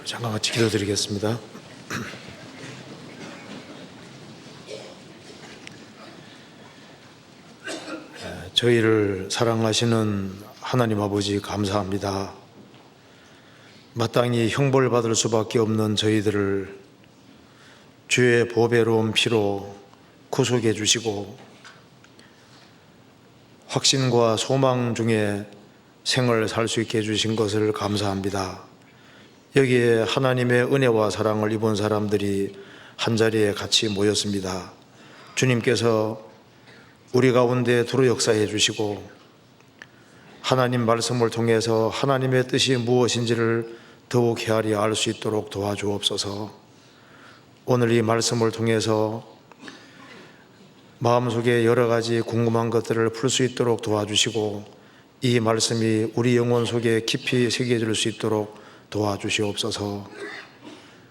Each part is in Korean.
잠깐 같이 기도드리겠습니다. 저희를 사랑하시는 하나님 아버지 감사합니다. 마땅히 형벌받을 수밖에 없는 저희들을 주의 보배로운 피로 구속해 주시고 확신과 소망 중에 생을 살 수 있게 해주신 것을 감사합니다. 여기에 하나님의 은혜와 사랑을 입은 사람들이 한자리에 같이 모였습니다. 주님께서 우리 가운데 두루 역사해 주시고 하나님 말씀을 통해서 하나님의 뜻이 무엇인지를 더욱 헤아려 알 수 있도록 도와주옵소서. 오늘 이 말씀을 통해서 마음속에 여러 가지 궁금한 것들을 풀 수 있도록 도와주시고 이 말씀이 우리 영혼 속에 깊이 새겨질 수 있도록 도와주시옵소서.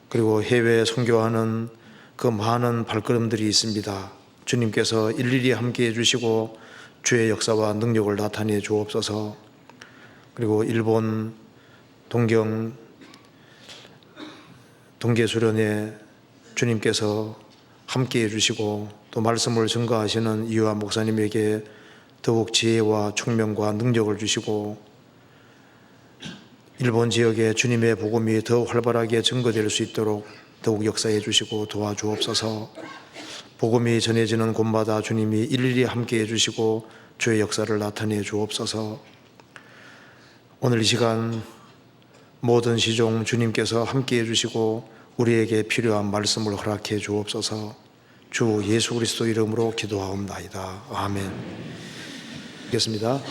그리고 해외에 선교하는 그 많은 발걸음들이 있습니다. 주님께서 일일이 함께 해주시고 주의 역사와 능력을 나타내 주옵소서. 그리고 일본 동계수련회 주님께서 함께 해주시고 또 말씀을 증거하시는 이유아 목사님에게 더욱 지혜와 총명과 능력을 주시고 일본 지역에 주님의 복음이 더 활발하게 증거될 수 있도록 더욱 역사해 주시고 도와주옵소서. 복음이 전해지는 곳마다 주님이 일일이 함께 해주시고 주의 역사를 나타내 주옵소서. 오늘 이 시간 모든 시종 주님께서 함께 해주시고 우리에게 필요한 말씀을 허락해 주옵소서. 주 예수 그리스도 이름으로 기도하옵나이다. 아멘. 읽겠습니다.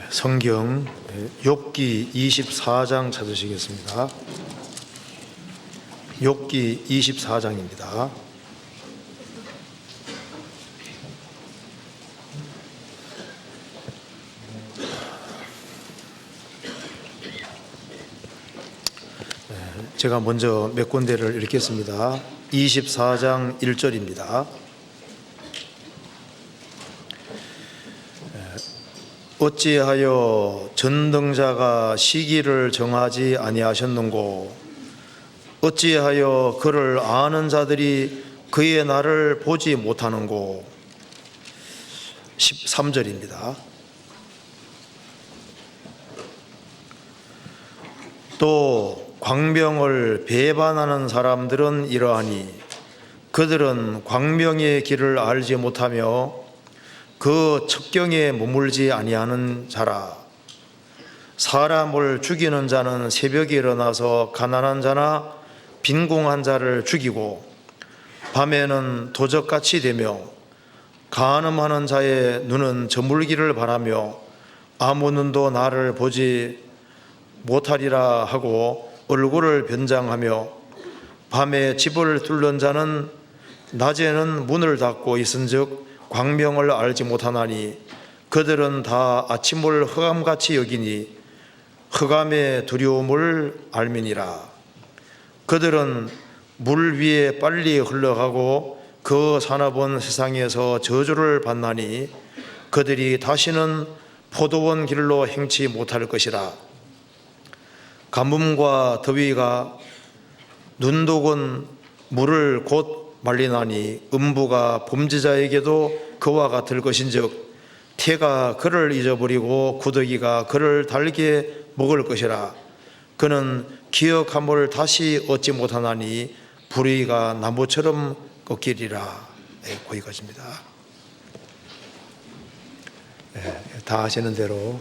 성경 욥기 24장 찾으시겠습니다. 욥기 24장입니다. 제가 먼저 몇 군데를 읽겠습니다. 24장 1절입니다. 어찌하여 전등자가 시기를 정하지 아니하셨는고 어찌하여 그를 아는 자들이 그의 날을 보지 못하는고. 13절입니다. 또 광명을 배반하는 사람들은 이러하니 그들은 광명의 길을 알지 못하며 그 첩경에 머물지 아니하는 자라. 사람을 죽이는 자는 새벽에 일어나서 가난한 자나 빈궁한 자를 죽이고 밤에는 도적같이 되며 간음하는 자의 눈은 저물기를 바라며 아무 눈도 나를 보지 못하리라 하고 얼굴을 변장하며 밤에 집을 뚫는 자는 낮에는 문을 닫고 있은즉 광명을 알지 못하나니 그들은 다 아침을 흑암같이 여기니 흑암의 두려움을 알미니라. 그들은 물 위에 빨리 흘러가고 그 산업은 세상에서 저주를 받나니 그들이 다시는 포도원 길로 행치 못할 것이라. 가뭄과 더위가 눈독은 물을 곧 말리나니 음부가 범죄자에게도 그와 같을 것인즉 태가 그를 잊어버리고 구더기가 그를 달게 먹을 것이라. 그는 기억함을 다시 얻지 못하나니 불의가 나무처럼 꺾이리라. 거기까지입니다. 다 아시는 대로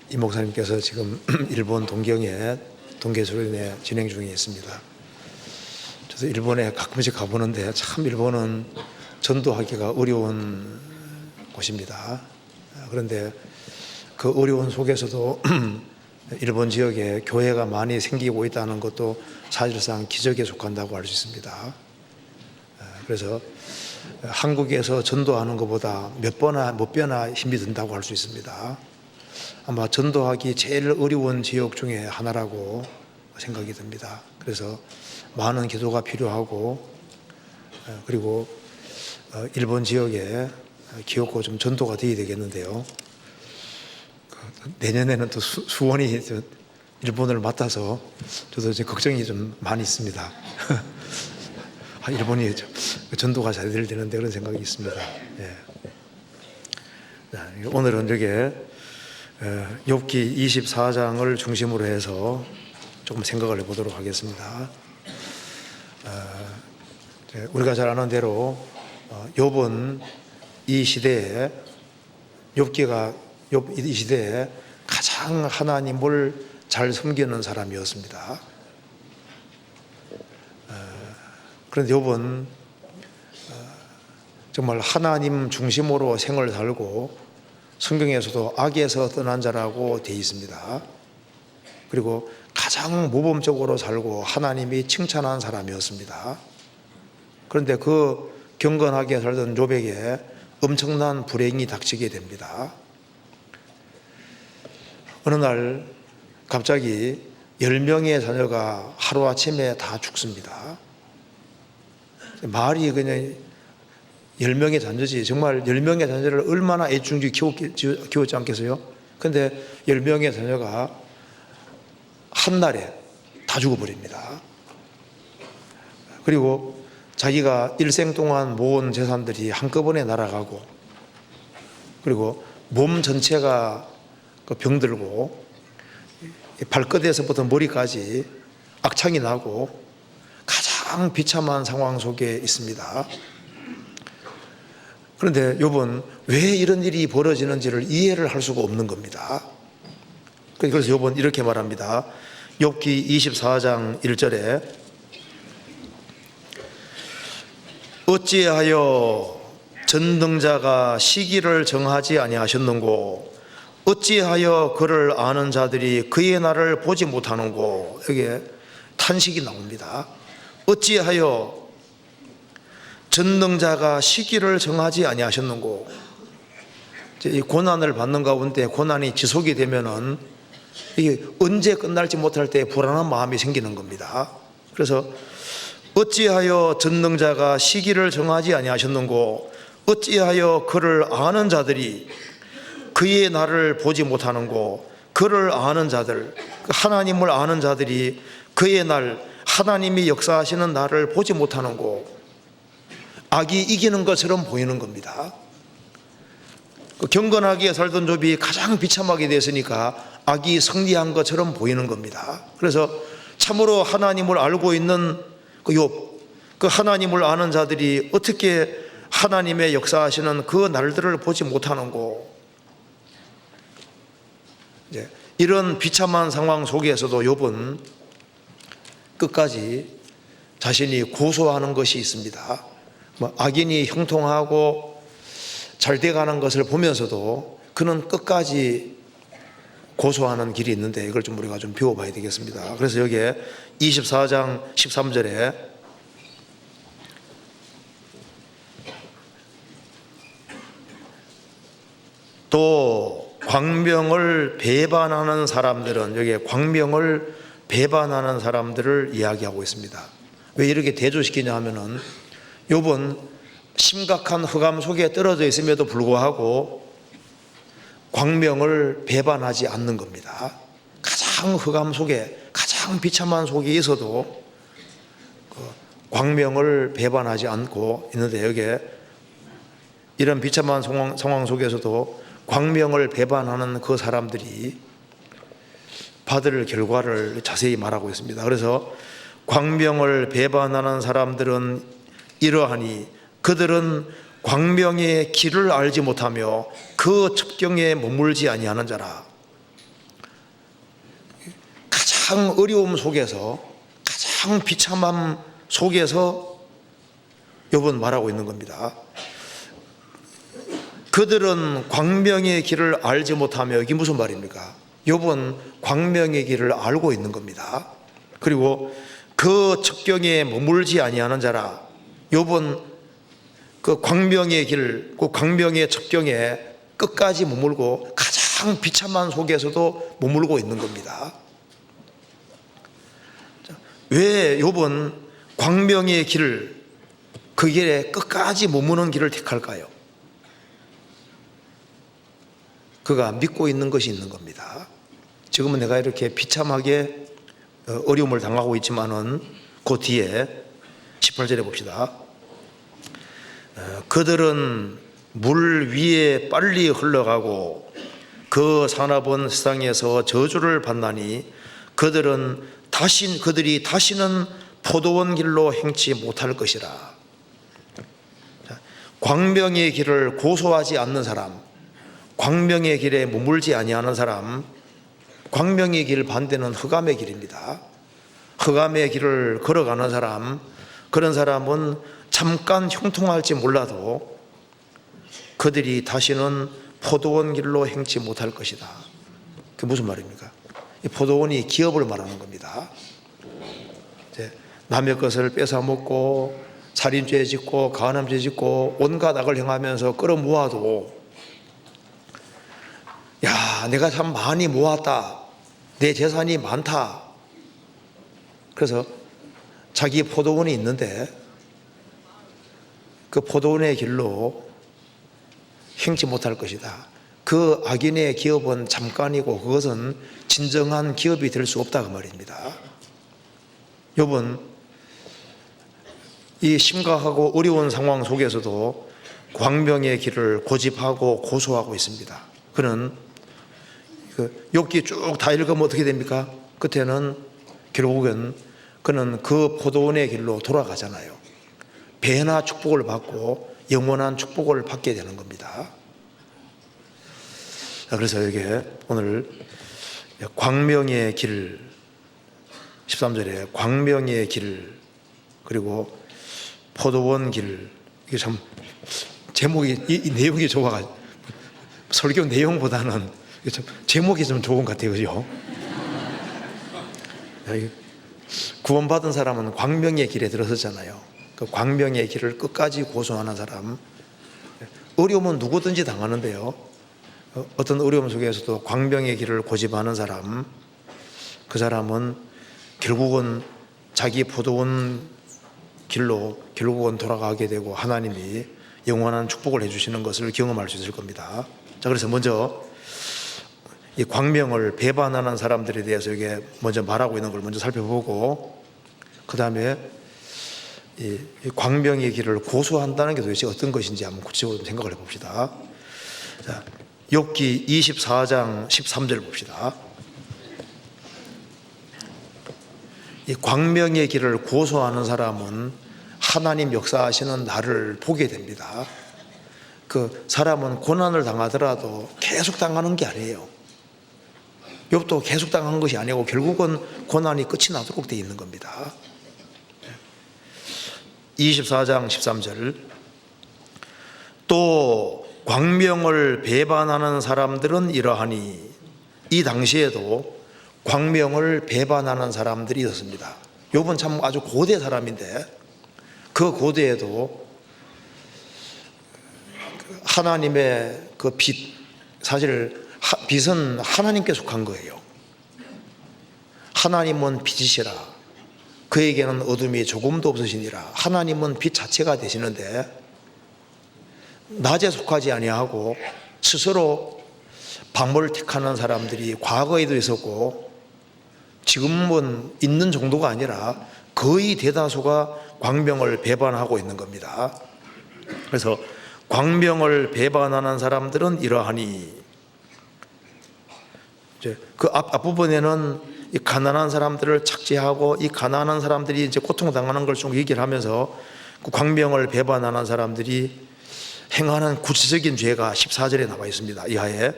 이 목사님께서 지금 일본 동경에 동계수련회 진행 중에 있습니다. 저도 일본에 가끔씩 가보는데 참 일본은 전도하기가 어려운 곳입니다. 그런데 그 어려운 속에서도 일본 지역에 교회가 많이 생기고 있다는 것도 사실상 기적에 속한다고 할 수 있습니다. 그래서 한국에서 전도하는 것보다 몇 배나 힘이 든다고 할 수 있습니다. 아마 전도하기 제일 어려운 지역 중에 하나라고 생각이 듭니다. 그래서 많은 기도가 필요하고 그리고 일본 지역에 기어코 좀 전도가 되어야 되겠는데요. 내년에는 또 수원이 일본을 맡아서 저도 이제 걱정이 좀 많이 있습니다. 일본이 전도가 잘 돼야 되는데 그런 생각이 있습니다. 오늘은 이렇게 욥기 24장을 중심으로 해서 조금 생각을 해보도록 하겠습니다. 우리가 잘 아는 대로 욥은 이 시대에 이 시대에 가장 하나님을 잘 섬기는 사람이었습니다. 그런데 욥은 정말 하나님 중심으로 생을 살고 성경에서도 악에서 떠난 자라고 되어 있습니다. 그리고 가장 모범적으로 살고 하나님이 칭찬한 사람이었습니다. 그런데 그 경건하게 살던 욥에게 엄청난 불행이 닥치게 됩니다. 어느 날 갑자기 10명의 자녀가 하루아침에 다 죽습니다. 말이 그냥 10명의 자녀지 정말 10명의 자녀를 얼마나 애중지 키웠지 않겠어요? 그런데 10명의 자녀가 한날에 다 죽어버립니다. 그리고 자기가 일생 동안 모은 재산들이 한꺼번에 날아가고 그리고 몸 전체가 병들고 발끝에서부터 머리까지 악창이 나고 가장 비참한 상황 속에 있습니다. 그런데 욥은 왜 이런 일이 벌어지는지를 이해를 할 수가 없는 겁니다. 그래서 욥은 이렇게 말합니다. 욥기 24장 1절에 어찌하여 전능자가 시기를 정하지 아니하셨는고 어찌하여 그를 아는 자들이 그의 날을 보지 못하는고. 여기에 탄식이 나옵니다. 어찌하여 전능자가 시기를 정하지 아니하셨는고. 이 고난을 받는 가운데 고난이 지속이 되면은 이게 언제 끝날지 못할 때 불안한 마음이 생기는 겁니다. 그래서 어찌하여 전능자가 시기를 정하지 아니하셨는고 어찌하여 그를 아는 자들이 그의 날을 보지 못하는고. 그를 아는 자들, 하나님을 아는 자들이 그의 날, 하나님이 역사하시는 날을 보지 못하는고. 악이 이기는 것처럼 보이는 겁니다. 경건하게 살던 욥이 가장 비참하게 됐으니까 악이 승리한 것처럼 보이는 겁니다. 그래서 참으로 하나님을 알고 있는 그 욥, 그 하나님을 아는 자들이 어떻게 하나님의 역사하시는 그 날들을 보지 못하는고. 이런 비참한 상황 속에서도 욥은 끝까지 자신이 고소하는 것이 있습니다. 악인이 형통하고 잘 돼가는 것을 보면서도 그는 끝까지 고소하는 길이 있는데 이걸 좀 우리가 좀 배워봐야 되겠습니다. 그래서 여기에 24장 13절에 또 광명을 배반하는 사람들은, 여기에 광명을 배반하는 사람들을 이야기하고 있습니다. 왜 이렇게 대조시키냐 하면은 욥은 심각한 흑암 속에 떨어져 있음에도 불구하고 광명을 배반하지 않는 겁니다. 가장 흑암 속에, 가장 비참한 속에 있어도 광명을 배반하지 않고 있는데, 여기에 이런 비참한 상황 속에서도 광명을 배반하는 그 사람들이 받을 결과를 자세히 말하고 있습니다. 그래서 광명을 배반하는 사람들은 이러하니 그들은 광명의 길을 알지 못하며 그 첩경에 머물지 아니하는 자라. 가장 어려움 속에서, 가장 비참함 속에서 욥은 말하고 있는 겁니다. 그들은 광명의 길을 알지 못하며, 이게 무슨 말입니까? 욥은 광명의 길을 알고 있는 겁니다. 그리고 그 첩경에 머물지 아니하는 자라. 욥은 그 광명의 길, 그 광명의 첩경에 끝까지 머물고 가장 비참한 속에서도 머물고 있는 겁니다. 왜 욥은 광명의 길을, 그 길에 끝까지 머무는 길을 택할까요? 그가 믿고 있는 것이 있는 겁니다. 지금은 내가 이렇게 비참하게 어려움을 당하고 있지만은 그 뒤에 18절에 봅시다. 그들은 물 위에 빨리 흘러가고 그 산업은 세상에서 저주를 받나니 그들이 다시는 포도원 길로 행치 못할 것이라. 광명의 길을 고소하지 않는 사람, 광명의 길에 머물지 아니하는 사람, 광명의 길 반대는 흑암의 길입니다. 흑암의 길을 걸어가는 사람, 그런 사람은 잠깐 형통할지 몰라도 그들이 다시는 포도원 길로 행치 못할 것이다. 그게 무슨 말입니까? 이 포도원이 기업을 말하는 겁니다. 남의 것을 뺏어 먹고 살인죄 짓고 간음죄 짓고 온갖 악을 행하면서 끌어모아도, 야, 내가 참 많이 모았다, 내 재산이 많다, 그래서 자기 포도원이 있는데 그 포도원의 길로 행치 못할 것이다. 그 악인의 기업은 잠깐이고 그것은 진정한 기업이 될 수 없다, 그 말입니다. 욥은 이 심각하고 어려운 상황 속에서도 광명의 길을 고집하고 고소하고 있습니다. 그는 욥기 쭉 다 읽으면 어떻게 됩니까? 끝에는 결국은 그는 그 포도원의 길로 돌아가잖아요. 배나 축복을 받고 영원한 축복을 받게 되는 겁니다. 그래서 여기에 오늘 광명의 길, 13절에 광명의 길, 그리고 포도원 길, 이게 참 제목이 이 내용이 좋아가지고 설교 내용보다는 좀 제목이 좀 좋은 것 같아요, 그죠? 구원받은 사람은 광명의 길에 들어섰잖아요. 그 광명의 길을 끝까지 고수하는 사람, 어려움은 누구든지 당하는데요. 어떤 어려움 속에서도 광명의 길을 고집하는 사람, 그 사람은 결국은 자기 포도원 길로 결국은 돌아가게 되고 하나님이 영원한 축복을 해주시는 것을 경험할 수 있을 겁니다. 자, 그래서 먼저 이 광명을 배반하는 사람들에 대해서 이게 먼저 말하고 있는 걸 먼저 살펴보고, 그 다음에 이 광명의 길을 고수한다는 게 도대체 어떤 것인지 한번 구체적으로 생각을 해봅시다. 자, 욥기 24장 13절 봅시다. 이 광명의 길을 고수하는 사람은 하나님 역사하시는 날을 보게 됩니다. 그 사람은 고난을 당하더라도 계속 당하는 게 아니에요. 욥도 계속 당한 것이 아니고 결국은 고난이 끝이 나도록 되어 있는 겁니다. 24장 13절, 또 광명을 배반하는 사람들은 이러하니, 이 당시에도 광명을 배반하는 사람들이 있었습니다. 욥은 참 아주 고대 사람인데 그 고대에도 하나님의 그 빛, 사실 빛은 하나님께 속한 거예요. 하나님은 빛이시라, 그에게는 어둠이 조금도 없으시니라. 하나님은 빛 자체가 되시는데 낮에 속하지 아니하고 스스로 밤을 택하는 사람들이 과거에도 있었고 지금은 있는 정도가 아니라 거의 대다수가 광명을 배반하고 있는 겁니다. 그래서 광명을 배반하는 사람들은 이러하니, 이제 그 앞부분에는 이 가난한 사람들을 착지하고 이 가난한 사람들이 이제 고통당하는 걸 좀 얘기를 하면서 그 광명을 배반하는 사람들이 행하는 구체적인 죄가 14절에 나와 있습니다. 이하에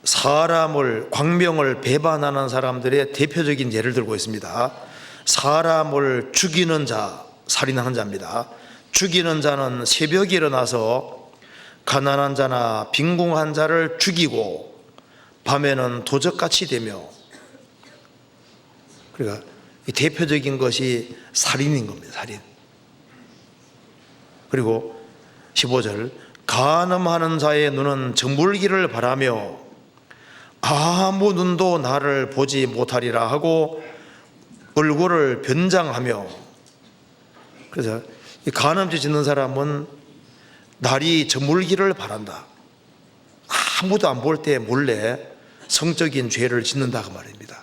사람을, 광명을 배반하는 사람들의 대표적인 예를 들고 있습니다. 사람을 죽이는 자, 살인하는 자입니다. 죽이는 자는 새벽에 일어나서 가난한 자나 빈궁한 자를 죽이고 밤에는 도적같이 되며, 그러니까 이 대표적인 것이 살인인 겁니다. 살인. 그리고 15절, 간음하는 자의 눈은 저물기를 바라며 아무 눈도 나를 보지 못하리라 하고 얼굴을 변장하며, 그래서 이 간음죄 짓는 사람은 날이 저물기를 바란다. 아무도 안 볼 때 몰래 성적인 죄를 짓는다 그 말입니다.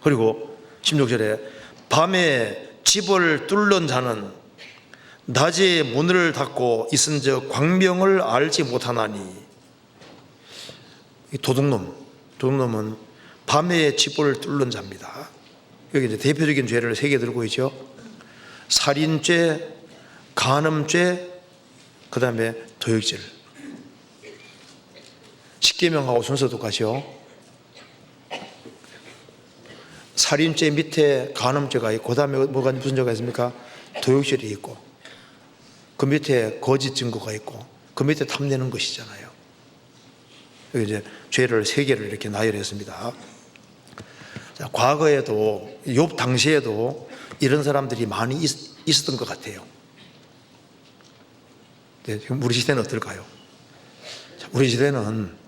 그리고 16절에 밤에 집을 뚫는 자는 낮에 문을 닫고 있은즉 광명을 알지 못하나니, 도둑놈은 밤에 집을 뚫는 자입니다. 여기 이제 대표적인 죄를 3개 들고 있죠. 살인죄, 간음죄, 그 다음에 도둑질. 십계명하고 순서 똑같이요. 살인죄 밑에 간음죄가 있고, 그 다음에 뭐가 무슨 죄가 있습니까? 도둑질이 있고, 그 밑에 거짓 증거가 있고, 그 밑에 탐내는 것이잖아요. 여기 이제 죄를 3개를 이렇게 나열했습니다. 자, 과거에도 욥 당시에도 이런 사람들이 많이 있었던 것 같아요. 네, 지금 우리 시대는 어떨까요? 자, 우리 시대는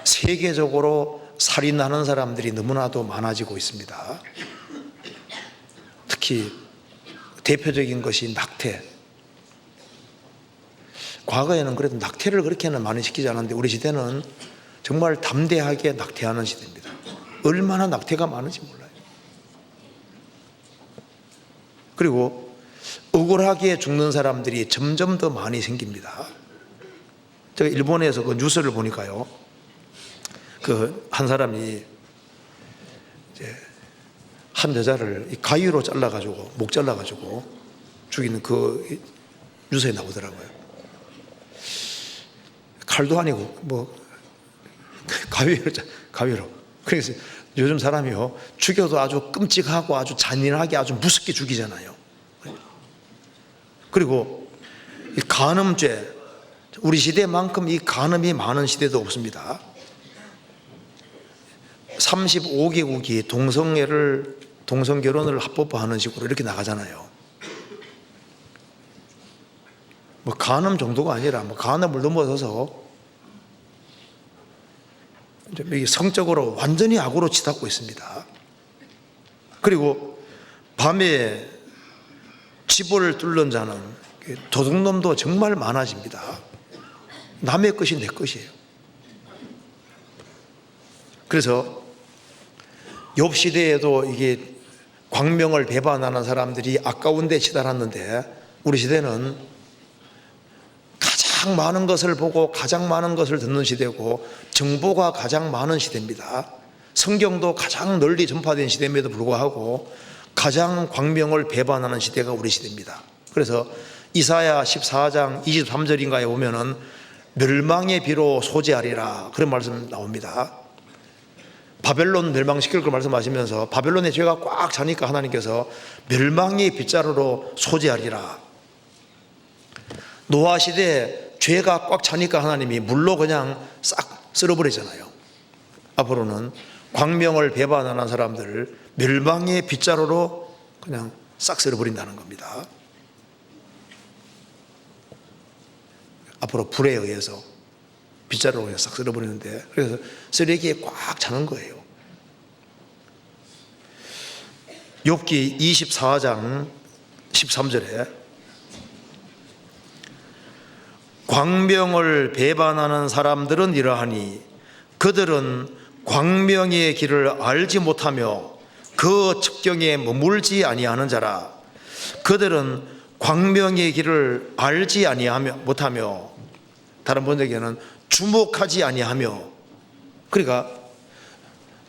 세계적으로 살인하는 사람들이 너무나도 많아지고 있습니다. 특히 대표적인 것이 낙태. 과거에는 그래도 낙태를 그렇게는 많이 시키지 않았는데 우리 시대는 정말 담대하게 낙태하는 시대입니다. 얼마나 낙태가 많은지 몰라요. 그리고 억울하게 죽는 사람들이 점점 더 많이 생깁니다. 제가 일본에서 그 뉴스를 보니까요, 그 한 사람이 이제 한 여자를 가위로 잘라가지고 목 잘라가지고 죽이는 그 뉴스에 나오더라고요. 칼도 아니고 뭐 가위로. 그래서 요즘 사람이요, 죽여도 아주 끔찍하고 아주 잔인하게 아주 무섭게 죽이잖아요. 그리고 이 간음죄, 우리 시대만큼 이 간음이 많은 시대도 없습니다. 35개국이 동성결혼을 합법화하는 식으로 이렇게 나가잖아요. 뭐 간음 정도가 아니라 뭐 간음을 넘어서서 성적으로 완전히 악으로 치닫고 있습니다. 그리고 밤에 집을 뚫는 자는 도둑놈도 정말 많아집니다. 남의 것이 내 것이에요. 그래서 욥 시대에도 이게 광명을 배반하는 사람들이 아까운 데 치달았는데, 우리 시대는 가장 많은 것을 보고 가장 많은 것을 듣는 시대고 정보가 가장 많은 시대입니다. 성경도 가장 널리 전파된 시대임에도 불구하고 가장 광명을 배반하는 시대가 우리 시대입니다. 그래서 이사야 14장 23절인가에 보면은 멸망의 비로 소재하리라, 그런 말씀 나옵니다. 바벨론 멸망시킬 걸 말씀하시면서 바벨론의 죄가 꽉 차니까 하나님께서 멸망의 빗자루로 소재하리라. 노아 시대에 죄가 꽉 차니까 하나님이 물로 그냥 싹 쓸어버리잖아요. 앞으로는 광명을 배반하는 사람들을 멸망의 빗자루로 그냥 싹 쓸어버린다는 겁니다. 앞으로 불에 의해서 빗자루로 그냥 싹 쓸어버리는데, 그래서 쓰레기에 꽉 차는 거예요. 욥기 24장 13절에 광명을 배반하는 사람들은 이러하니 그들은 광명의 길을 알지 못하며 그 측경에 머물지 아니하는 자라. 그들은 광명의 길을 알지 못하며, 다른 번역에는 주목하지 아니하며, 그러니까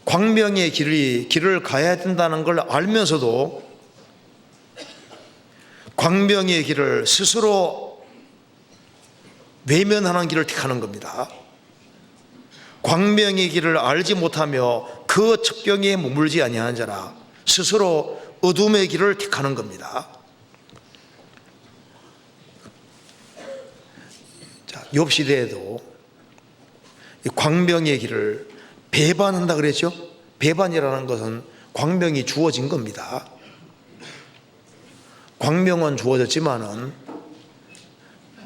광명의 길을 가야 된다는 걸 알면서도 광명의 길을 스스로 외면하는 길을 택하는 겁니다. 광명의 길을 알지 못하며 그 측경에 머물지 아니하는 자라. 스스로 어둠의 길을 택하는 겁니다. 자, 욥 시대에도 이 광명의 길을 배반한다 그랬죠. 배반이라는 것은 광명이 주어진 겁니다. 광명은 주어졌지만은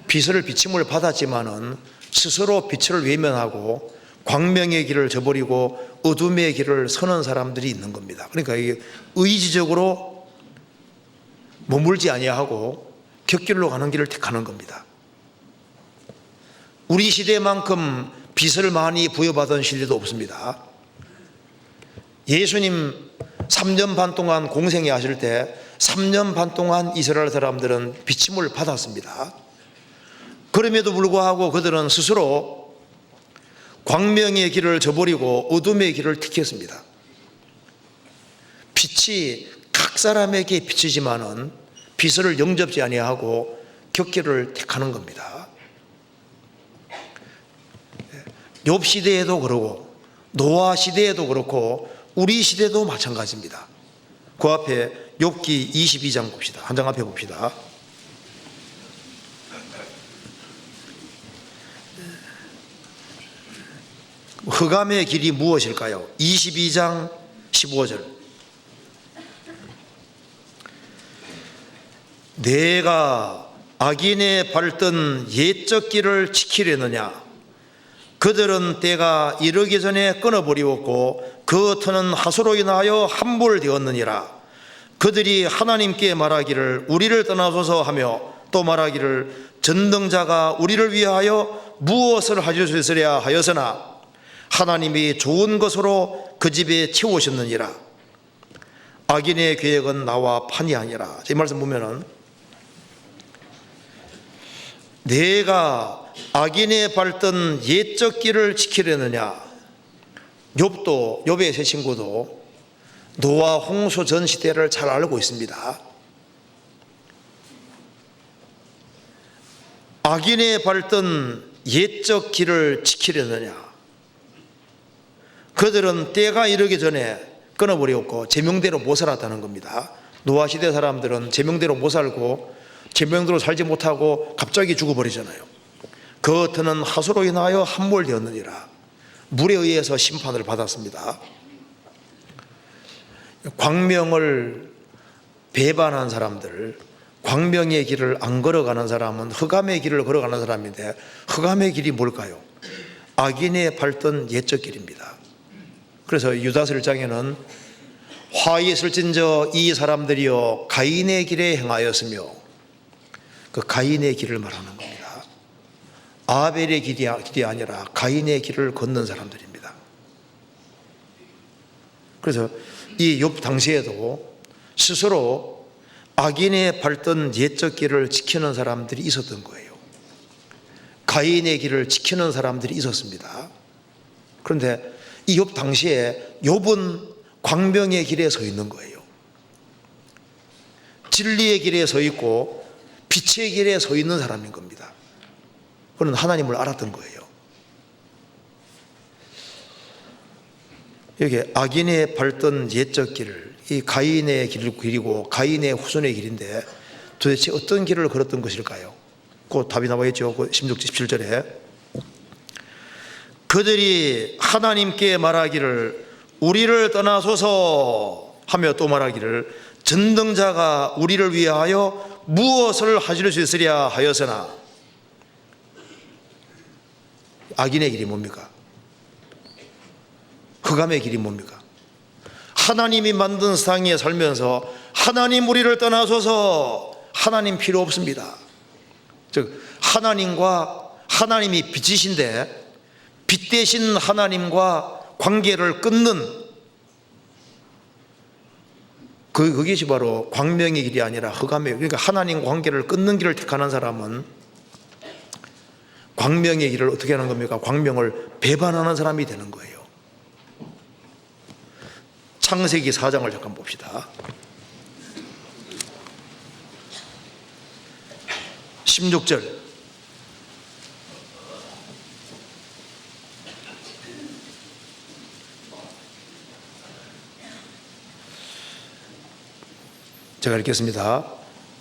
비침을 받았지만은 스스로 빛을 외면하고 광명의 길을 저버리고 어둠의 길을 서는 사람들이 있는 겁니다. 그러니까 이게 의지적으로 머물지 아니하고 곁길로 가는 길을 택하는 겁니다. 우리 시대만큼 빛을 많이 부여받은 시대도 없습니다. 예수님 3년 반 동안 공생애 하실 때 3년 반 동안 이스라엘 사람들은 비침을 받았습니다. 그럼에도 불구하고 그들은 스스로 광명의 길을 저버리고 어둠의 길을 택했습니다. 빛이 각 사람에게 비치지만은 빛을 영접지 아니하고 곁길을 택하는 겁니다. 욥 시대에도 그러고 노아 시대에도 그렇고 우리 시대도 마찬가지입니다. 그 앞에 욥기 22장 봅시다. 한 장 앞에 봅시다. 흑암의 길이 무엇일까요? 22장 15절. 내가 악인의 밟던 옛적 길을 지키려느냐? 그들은 때가 이르기 전에 끊어버리었고 그 터는 하수로 인하여 함몰되었느니라. 그들이 하나님께 말하기를 우리를 떠나소서 하며 또 말하기를 전능자가 우리를 위하여 무엇을 하실 수 있으랴 하였으나 하나님이 좋은 것으로 그 집에 채우셨느니라. 악인의 계획은 나와 판이 아니라. 이 말씀 보면은 내가 악인의 밟던 옛적 길을 지키려느냐. 욥의 세 친구도 노아 홍수 전 시대를 잘 알고 있습니다. 악인의 밟던 옛적 길을 지키려느냐. 그들은 때가 이르기 전에 끊어버렸고 제명대로 못 살았다는 겁니다. 노아시대 사람들은 제명대로 못 살고 제명대로 살지 못하고 갑자기 죽어버리잖아요. 그것은 하수로 인하여 함몰되었느니라. 물에 의해서 심판을 받았습니다. 광명을 배반한 사람들, 광명의 길을 안 걸어가는 사람은 흑암의 길을 걸어가는 사람인데, 흑암의 길이 뭘까요? 악인의 밟던 옛적 길입니다. 그래서 유다서 1장에는 화 있을진저 이 사람들이여 가인의 길에 행하였으며, 그 가인의 길을 말하는 겁니다. 아벨의 길이 아니라 가인의 길을 걷는 사람들입니다. 그래서 이 욥 당시에도 스스로 악인의 밟던 옛적 길을 지키는 사람들이 있었던 거예요. 가인의 길을 지키는 사람들이 있었습니다. 그런데 이 욥 당시에 욥은 광명의 길에 서 있는 거예요. 진리의 길에 서 있고 빛의 길에 서 있는 사람인 겁니다. 그는 하나님을 알았던 거예요. 여기 악인의 밟던 옛적 길을, 이 가인의 길이고 가인의 후손의 길인데 도대체 어떤 길을 걸었던 것일까요? 그 답이 나와 있죠. 그 16절 17절에 그들이 하나님께 말하기를 우리를 떠나소서 하며 또 말하기를 전등자가 우리를 위하여 무엇을 하실 수 있으랴 하였으나. 악인의 길이 뭡니까? 흑암의 길이 뭡니까? 하나님이 만든 세상에 살면서 하나님 우리를 떠나소서, 하나님 필요 없습니다. 즉 하나님이 빛이신데 빛 대신 하나님과 관계를 끊는 그것이 바로 광명의 길이 아니라 흑암의 길. 그러니까 하나님과 관계를 끊는 길을 택하는 사람은 광명의 길을 어떻게 하는 겁니까? 광명을 배반하는 사람이 되는 거예요. 창세기 4장을 잠깐 봅시다. 16절 제가 읽겠습니다.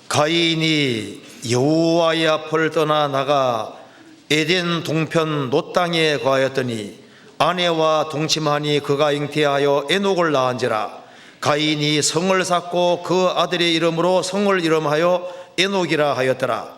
가인이 여호와의 앞을 떠나 나가 에덴 동편 놋 땅에 거하였더니 아내와 동침하니 그가 잉태하여 에녹을 낳은지라. 가인이 성을 쌓고 그 아들의 이름으로 성을 이름하여 에녹이라 하였더라.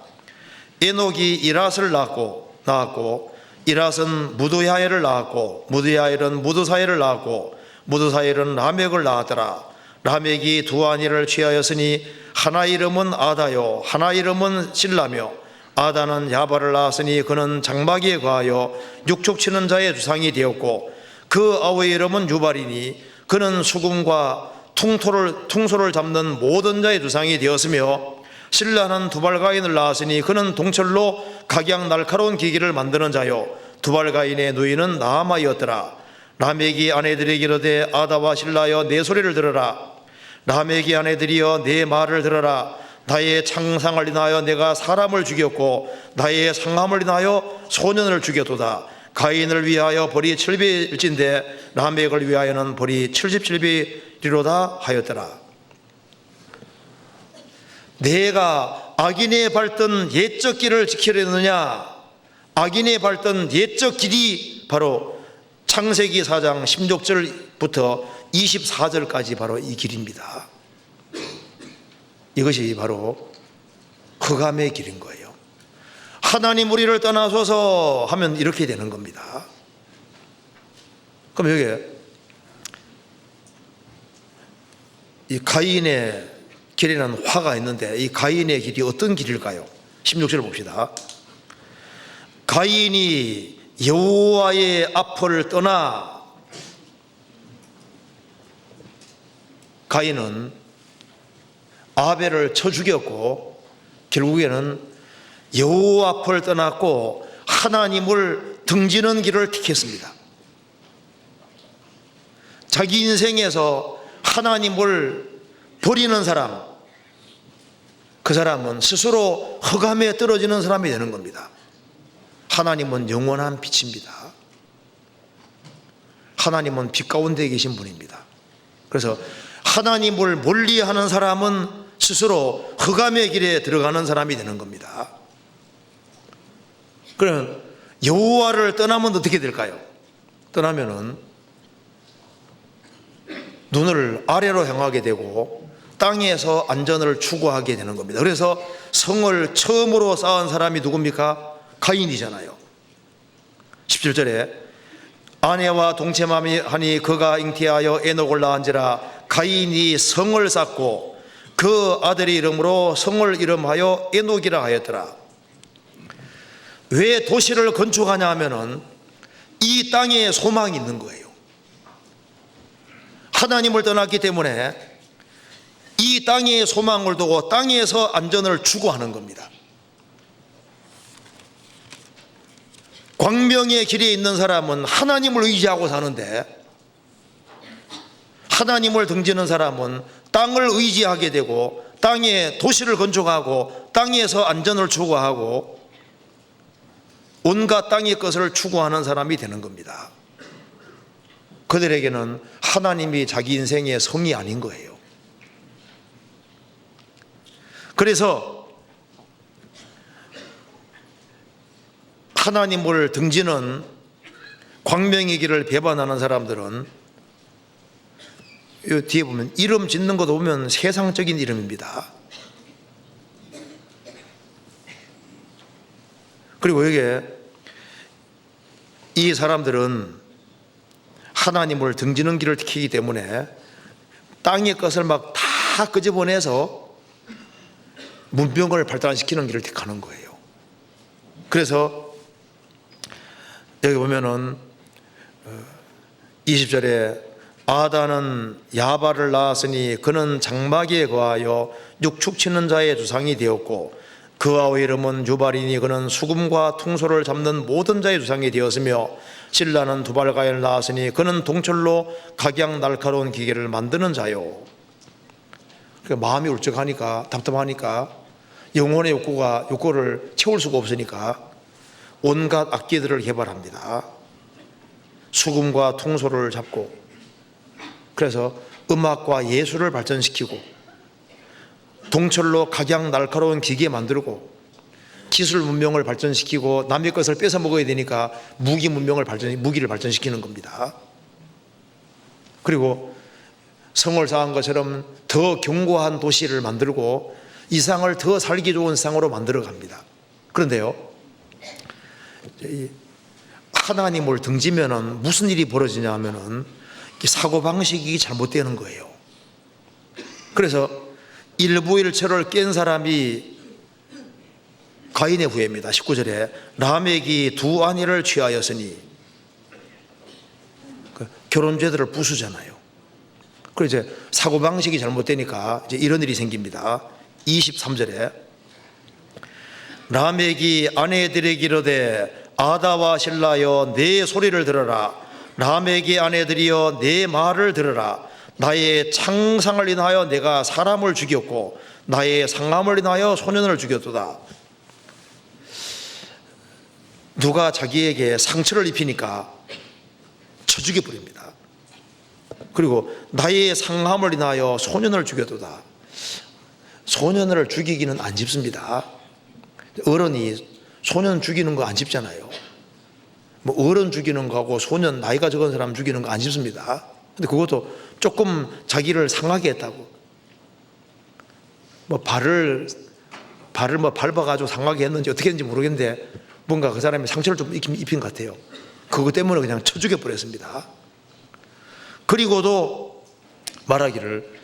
에녹이 이랏을 낳았고 이랏은 무드야엘을 낳았고 무드야엘은 무드사엘을 낳았고 무드사엘은 라멕을 낳았더라. 라멕이 두 아내를 취하였으니 하나 이름은 아다요 하나 이름은 실라며 아다는 야발을 낳았으니 그는 장막에 거하여 육축치는 자의 주상이 되었고 그 아우의 이름은 유발이니 그는 수금과 퉁소를 잡는 모든 자의 주상이 되었으며 실라는 두발가인을 낳았으니 그는 동철로 각양 날카로운 기기를 만드는 자요 두발가인의 누이는 나아마이었더라. 라멕이 아내들에게 이르되 아다와 실라여 내 소리를 들으라. 라멕이 아내들이여 내 말을 들으라. 나의 창상을 인하여 내가 사람을 죽였고 나의 상함을 인하여 소년을 죽였도다. 가인을 위하여 벌이 7배일진데 라멕을 위하여는 벌이 77배이로다 하였더라. 내가 악인의 밟던 옛적 길을 지키려느냐? 악인의 밟던 옛적 길이 바로 창세기 4장 16절부터 24절까지 바로 이 길입니다. 이것이 바로 흑암의 길인 거예요. 하나님 우리를 떠나소서 하면 이렇게 되는 겁니다. 그럼 여기 이 가인의 길에는 화가 있는데 이 가인의 길이 어떤 길일까요? 16절을 봅시다. 가인이 여호와의 앞을 떠나. 가인은 아벨을 쳐 죽였고 결국에는 여호와 앞을 떠났고 하나님을 등지는 길을 택했습니다. 자기 인생에서 하나님을 버리는 사람, 그 사람은 스스로 흑암에 떨어지는 사람이 되는 겁니다. 하나님은 영원한 빛입니다. 하나님은 빛 가운데 계신 분입니다. 그래서 하나님을 멀리하는 사람은 스스로 흑암의 길에 들어가는 사람이 되는 겁니다. 그러면 여호와를 떠나면 어떻게 될까요? 떠나면은 눈을 아래로 향하게 되고 땅에서 안전을 추구하게 되는 겁니다. 그래서 성을 처음으로 쌓은 사람이 누굽니까? 가인이잖아요. 17절에 아내와 동침하니 그가 잉태하여 에녹을 낳은지라 가인이 성을 쌓고 그 아들의 이름으로 성을 이름하여 에녹이라 하였더라. 왜 도시를 건축하냐 하면은 이 땅에 소망이 있는 거예요. 하나님을 떠났기 때문에 이 땅에 소망을 두고 땅에서 안전을 추구하는 겁니다. 광명의 길에 있는 사람은 하나님을 의지하고 사는데 하나님을 등지는 사람은 땅을 의지하게 되고 땅에 도시를 건축하고 땅에서 안전을 추구하고 온갖 땅의 것을 추구하는 사람이 되는 겁니다. 그들에게는 하나님이 자기 인생의 성이 아닌 거예요. 그래서 하나님을 등지는 광명의 길을 배반하는 사람들은 이 뒤에 보면 이름 짓는 것도 보면 세상적인 이름입니다. 그리고 여기에 이 사람들은 하나님을 등지는 길을 지키기 때문에 땅의 것을 막 다 끄집어내서 문명을 발달시키는 길을 택하는 거예요. 그래서 여기 보면은 20절에 아다는 야발을 낳았으니 그는 장막에 거하여 육축 치는 자의 주상이 되었고 그 아우의 이름은 유발이니 그는 수금과 퉁소를 잡는 모든 자의 주상이 되었으며 실라는 두발가인을 낳았으니 그는 동철로 각양 날카로운 기계를 만드는 자요. 마음이 울적하니까 답답하니까 영혼의 욕구를 채울 수가 없으니까 온갖 악기들을 개발합니다. 수금과 퉁소를 잡고 그래서 음악과 예술을 발전시키고 동철로 각양 날카로운 기계 만들고 기술 문명을 발전시키고 남의 것을 뺏어 먹어야 되니까 무기를 발전시키는 겁니다. 그리고 성을 쌓은 것처럼 더 견고한 도시를 만들고 이 세상을 더 살기 좋은 세상으로 만들어 갑니다. 그런데요, 하나님을 등지면은 무슨 일이 벌어지냐 하면은 사고방식이 잘못되는 거예요. 그래서 일부일체를 깬 사람이 가인의 후예입니다. 19절에 라멕이 두 아내를 취하였으니 결혼제도를 부수잖아요. 그래서 이제 사고방식이 잘못되니까 이제 이런 일이 생깁니다. 23절에 라멕이 아내들에게 이르되 아다와 실라여 내 소리를 들어라. 라멕의 아내들이여 내 말을 들어라. 나의 창상을 인하여 내가 사람을 죽였고 나의 상함을 인하여 소년을 죽였도다. 누가 자기에게 상처를 입히니까 쳐 죽여버립니다. 그리고 나의 상함을 인하여 소년을 죽였도다. 소년을 죽이기는 안 집습니다. 어른이 소년 죽이는 거 안 집잖아요. 뭐 어른 죽이는 거하고 소년 나이가 적은 사람 죽이는 거 안 집습니다. 근데 그것도 조금 자기를 상하게 했다고 뭐 발을 밟아가지고 상하게 했는지 어떻게 했는지 모르겠는데 뭔가 그 사람이 상처를 좀 입힌 것 같아요. 그것 때문에 그냥 쳐 죽여버렸습니다. 그리고도 말하기를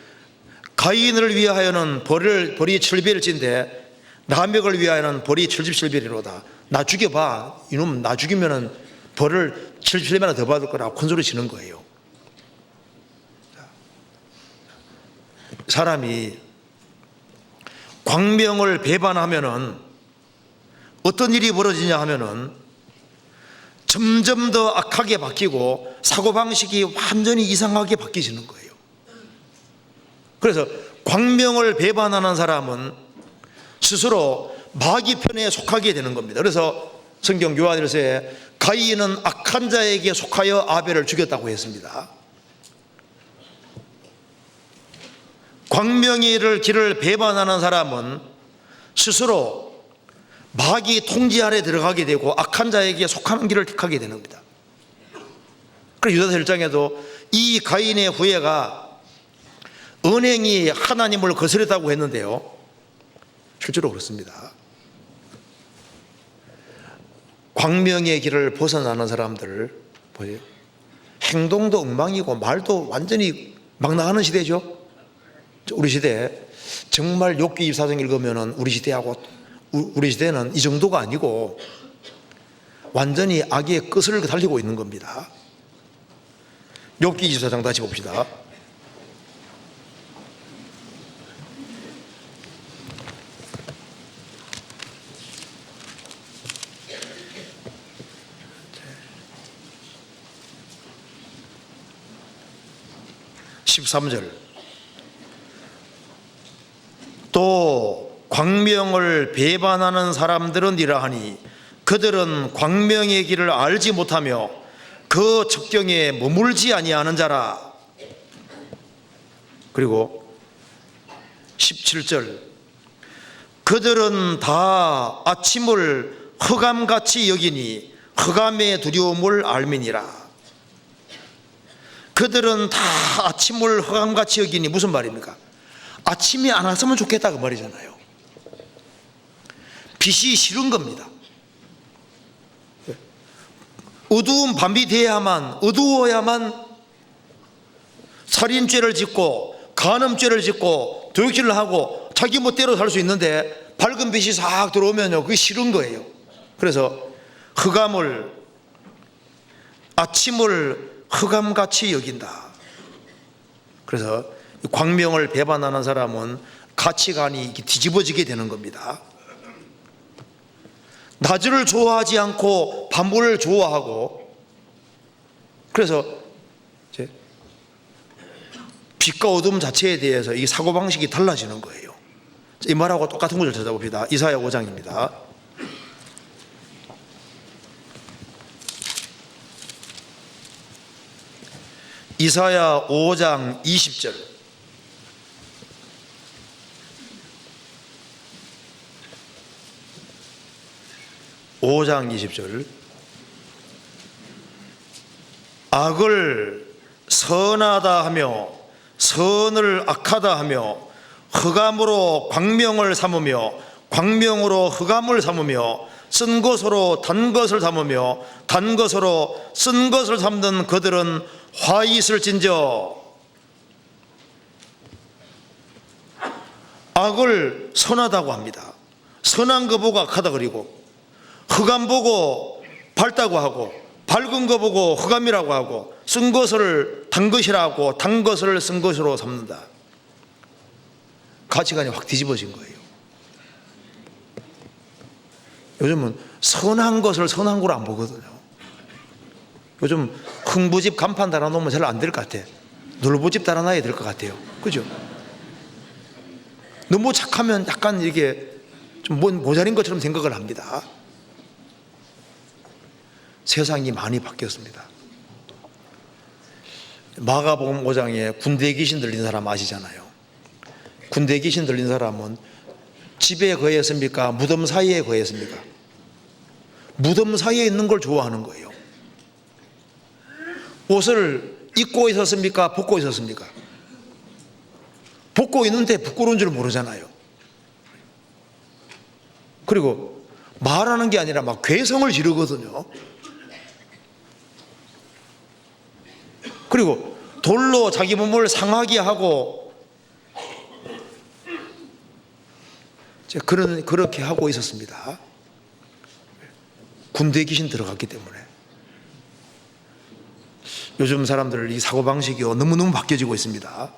가인을 위하여는 벌이 7배일진데 라멕을 위하여는 벌이 77배이로다. 나 죽여봐. 이놈 나 죽이면은 벌을 77배나 더 받을 거라고 큰 소리 치는 거예요. 사람이 광명을 배반하면은 어떤 일이 벌어지냐 하면은 점점 더 악하게 바뀌고 사고방식이 완전히 이상하게 바뀌시는 거예요. 그래서 광명을 배반하는 사람은 스스로 마귀 편에 속하게 되는 겁니다. 그래서 성경 요한일서에 가인은 악한 자에게 속하여 아벨을 죽였다고 했습니다. 광명의 길을 배반하는 사람은 스스로 마귀 통제 아래 들어가게 되고 악한 자에게 속하는 길을 택하게 되는 겁니다. 그래서 유다서 1장에도 이 가인의 후예가 언행이 하나님을 거스렸다고 했는데요, 실제로 그렇습니다. 광명의 길을 벗어나는 사람들 보세요. 행동도 엉망이고 말도 완전히 막 나가는 시대죠. 우리 시대에 정말 욥기 24장 읽으면 우리 시대는 이 정도가 아니고 완전히 악의 끝을 달리고 있는 겁니다. 욥기 24장 다시 봅시다. (13절) 또 광명을 배반하는 사람들은 이러하니 그들은 광명의 길을 알지 못하며 그 적경에 머물지 아니하는 자라. 그리고 17절 그들은 다 아침을 흑암같이 여기니 흑암의 두려움을 알미니라. 그들은 다 아침을 흑암같이 여기니 무슨 말입니까? 아침이 안 왔으면 좋겠다 그 말이잖아요. 빛이 싫은 겁니다. 어두운 밤이 돼야만, 어두워야만 살인죄를 짓고 간음죄를 짓고 도둑질을 하고 자기 멋대로 살 수 있는데 밝은 빛이 싹 들어오면요, 그게 싫은 거예요. 그래서 아침을 흑암같이 여긴다. 그래서 광명을 배반하는 사람은 가치관이 뒤집어지게 되는 겁니다. 낮을 좋아하지 않고 밤을 좋아하고, 그래서 이제 빛과 어둠 자체에 대해서 이 사고방식이 달라지는 거예요. 이 말하고 똑같은 것을 찾아봅시다. 이사야 5장입니다. 이사야 5장 20절. (5장 20절) 악을 선하다 하며 선을 악하다 하며 흑암으로 광명을 삼으며 광명으로 흑암을 삼으며 쓴 것으로 단 것을 삼으며 단 것으로 쓴 것을 삼는 그들은 화 있을진저. 악을 선하다고 합니다. 선한 거 보고 악하다 그리고, 흑암 보고 밝다고 하고, 밝은 거 보고 흑암이라고 하고, 쓴 것을 단 것이라고 단 것을 쓴 것으로 삼는다. 가치관이 확 뒤집어진 거예요. 요즘은 선한 것을 선한 거로 안 보거든요. 요즘 흥부집 간판 달아놓으면 잘 안 될 것 같아. 놀부집 달아놔야 될 것 같아요. 그죠? 너무 착하면 약간 이게 좀 모자린 것처럼 생각을 합니다. 세상이 많이 바뀌었습니다. 마가복음 5장에 군대 귀신 들린 사람 아시잖아요. 군대 귀신 들린 사람은 집에 거했습니까? 무덤 사이에 거했습니까? 무덤 사이에 있는 걸 좋아하는 거예요. 옷을 입고 있었습니까? 벗고 있었습니까? 벗고 있는데 부끄러운 줄 모르잖아요. 그리고 말하는 게 아니라 막 괴성을 지르거든요. 그리고 돌로 자기 몸을 상하게 하고 그렇게 하고 있었습니다. 군대 귀신 들어갔기 때문에. 요즘 사람들 이 사고방식이 너무너무 바뀌어지고 있습니다.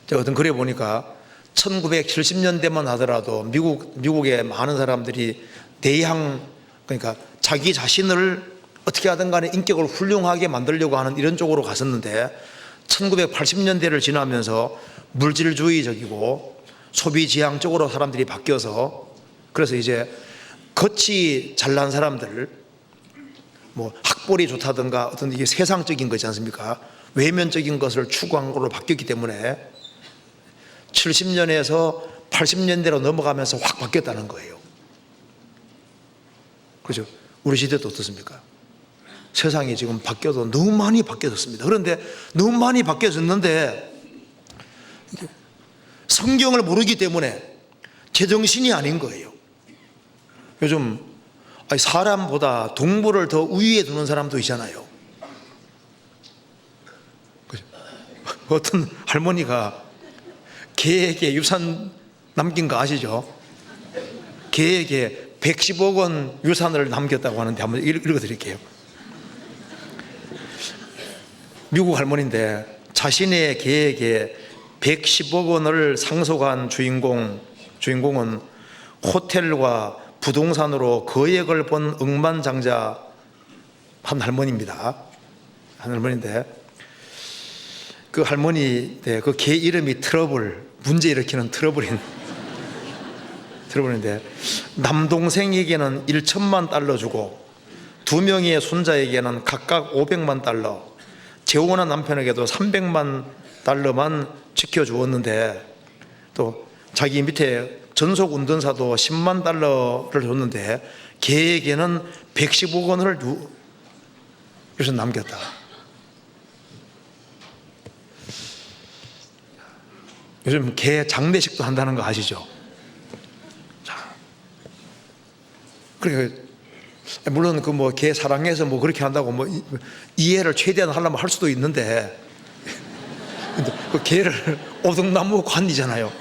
제가 어떤 글에 보니까 1970년대만 하더라도 미국의 많은 사람들이 그러니까 자기 자신을 어떻게 하든 간에 인격을 훌륭하게 만들려고 하는 이런 쪽으로 갔었는데 1980년대를 지나면서 물질주의적이고 소비지향적으로 사람들이 바뀌어서, 그래서 이제 겉이 잘난 사람들, 뭐 학벌이 좋다든가 어떤 이게 세상적인 거지 않습니까? 외면적인 것을 추구한 걸로 바뀌었기 때문에 70년에서 80년대로 넘어가면서 확 바뀌었다는 거예요. 그렇죠? 우리 시대도 어떻습니까? 세상이 지금 바뀌어도 너무 많이 바뀌어졌습니다. 그런데 너무 많이 바뀌어졌는데 성경을 모르기 때문에 제정신이 아닌 거예요. 요즘 사람보다 동물을 더 우위에 두는 사람도 있잖아요. 어떤 할머니가 개에게 유산 남긴 거 아시죠? 개에게 110억 원 유산을 남겼다고 하는데 한번 읽어드릴게요. 미국 할머니인데 자신의 개에게 110억 원을 상속한 주인공은 호텔과 부동산으로 거액을 번 억만장자 한 할머니입니다. 한 할머니인데 그 할머니 그 개 이름이 문제 일으키는 트러블인데 남동생에게는 1천만 달러 주고 2명의 손자에게는 각각 500만 달러, 재혼한 남편에게도 300만 달러만 지켜주었는데 또 자기 밑에 전속 운전사도 10만 달러를 줬는데 개에게는 115억 원을 유산 남겼다. 요즘 개 장례식도 한다는 거 아시죠? 그러니까 물론 그 개 사랑해서 그렇게 한다고 이해를 최대한 하려면 할 수도 있는데 그 개를 오동나무 관이잖아요.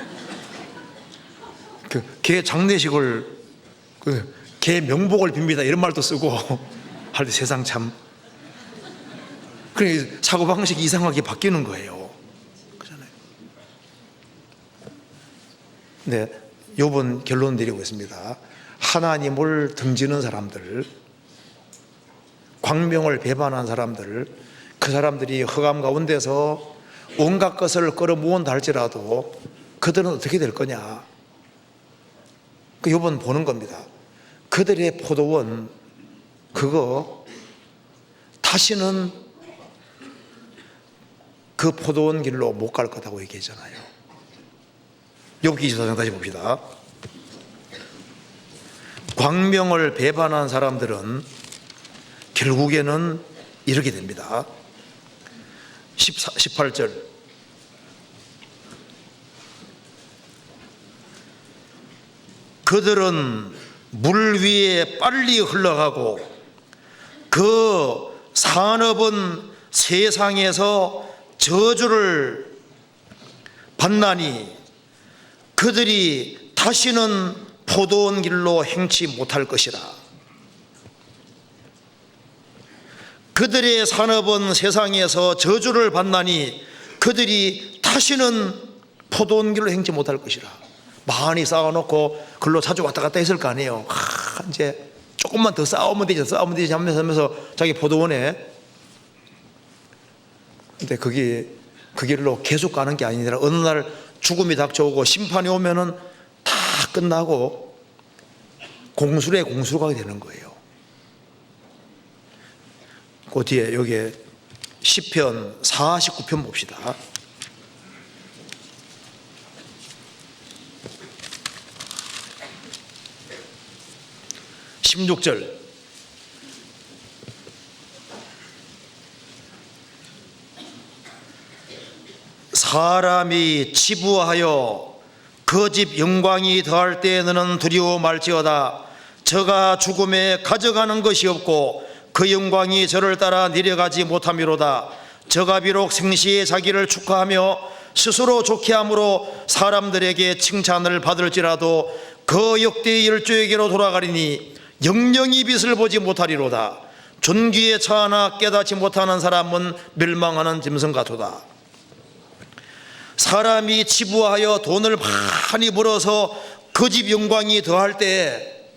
그 개 장례식을 개 명복을 빕니다 이런 말도 쓰고 할 때 세상 참 그러니까 사고방식이 이상하게 바뀌는 거예요. 그렇잖아요. 네, 요번 결론 드리고 있습니다. 하나님을 등지는 사람들, 광명을 배반한 사람들, 그 사람들이 흑암 가운데서 온갖 것을 끌어모은다 할지라도 그들은 어떻게 될 거냐? 이번 보는 겁니다. 그들의 포도원 그거 다시는 그 포도원 길로 못 갈 거다고 얘기했잖아요. 욥기 24장 다시 봅시다. 광명을 배반한 사람들은 결국에는 이렇게 됩니다. 18절 그들은 물 위에 빨리 흘러가고 그 산업은 세상에서 저주를 받나니 그들이 다시는 포도원 길로 행치 못할 것이라. 그들의 산업은 세상에서 저주를 받나니 그들이 다시는 포도원 길로 행치 못할 것이라. 많이 쌓아놓고 글로 자주 왔다 갔다 했을 거 아니에요. 이제 조금만 더 쌓으면 되지 하면서 자기 포도원에. 근데 그 길로 계속 가는 게 아니라 어느 날 죽음이 닥쳐오고 심판이 오면은 다 끝나고 공수에 공수가 되는 거예요. 그 뒤에 여기 시편 49편 봅시다. 16절 사람이 치부하여 그 집 영광이 더할 때 너는 두려워 말지어다. 저가 죽음에 가져가는 것이 없고 그 영광이 저를 따라 내려가지 못함이로다. 저가 비록 생시에 자기를 축하하며 스스로 좋게 함으로 사람들에게 칭찬을 받을지라도 그 역대의 열조에게로 돌아가리니 영영이 빛을 보지 못하리로다. 존귀에 처하나 깨닫지 못하는 사람은 멸망하는 짐승 같도다. 사람이 치부하여 돈을 많이 벌어서 그 집 영광이 더할 때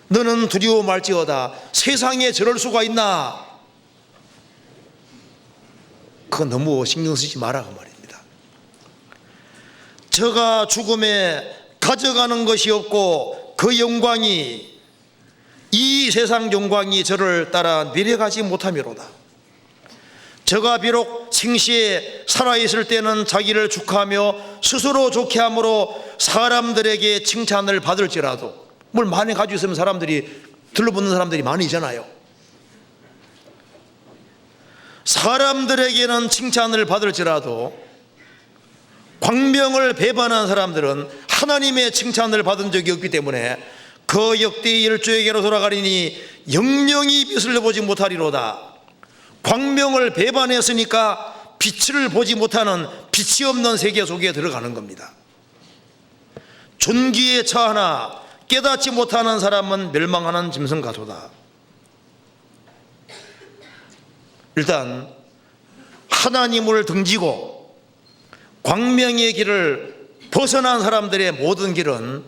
너는 두려워 말지어다. 세상에 저럴 수가 있나? 그건 너무 신경 쓰지 마라 그 말입니다. 저가 죽음에 가져가는 것이 없고 그 영광이 이 세상 영광이 저를 따라 내려가지 못함이로다. 저가 비록 생시에 살아있을 때는 자기를 축하하며 스스로 좋게 함으로 사람들에게 칭찬을 받을지라도, 뭘 많이 가지고 있으면 사람들이 들러붙는 사람들이 많이 있잖아요. 사람들에게는 칭찬을 받을지라도 광명을 배반한 사람들은 하나님의 칭찬을 받은 적이 없기 때문에 그 역대의 일주에게로 돌아가리니 영영이 빛을 보지 못하리로다. 광명을 배반했으니까 빛을 보지 못하는 빛이 없는 세계 속에 들어가는 겁니다. 존귀에 처하나 깨닫지 못하는 사람은 멸망하는 짐승가소다. 일단 하나님을 등지고 광명의 길을 벗어난 사람들의 모든 길은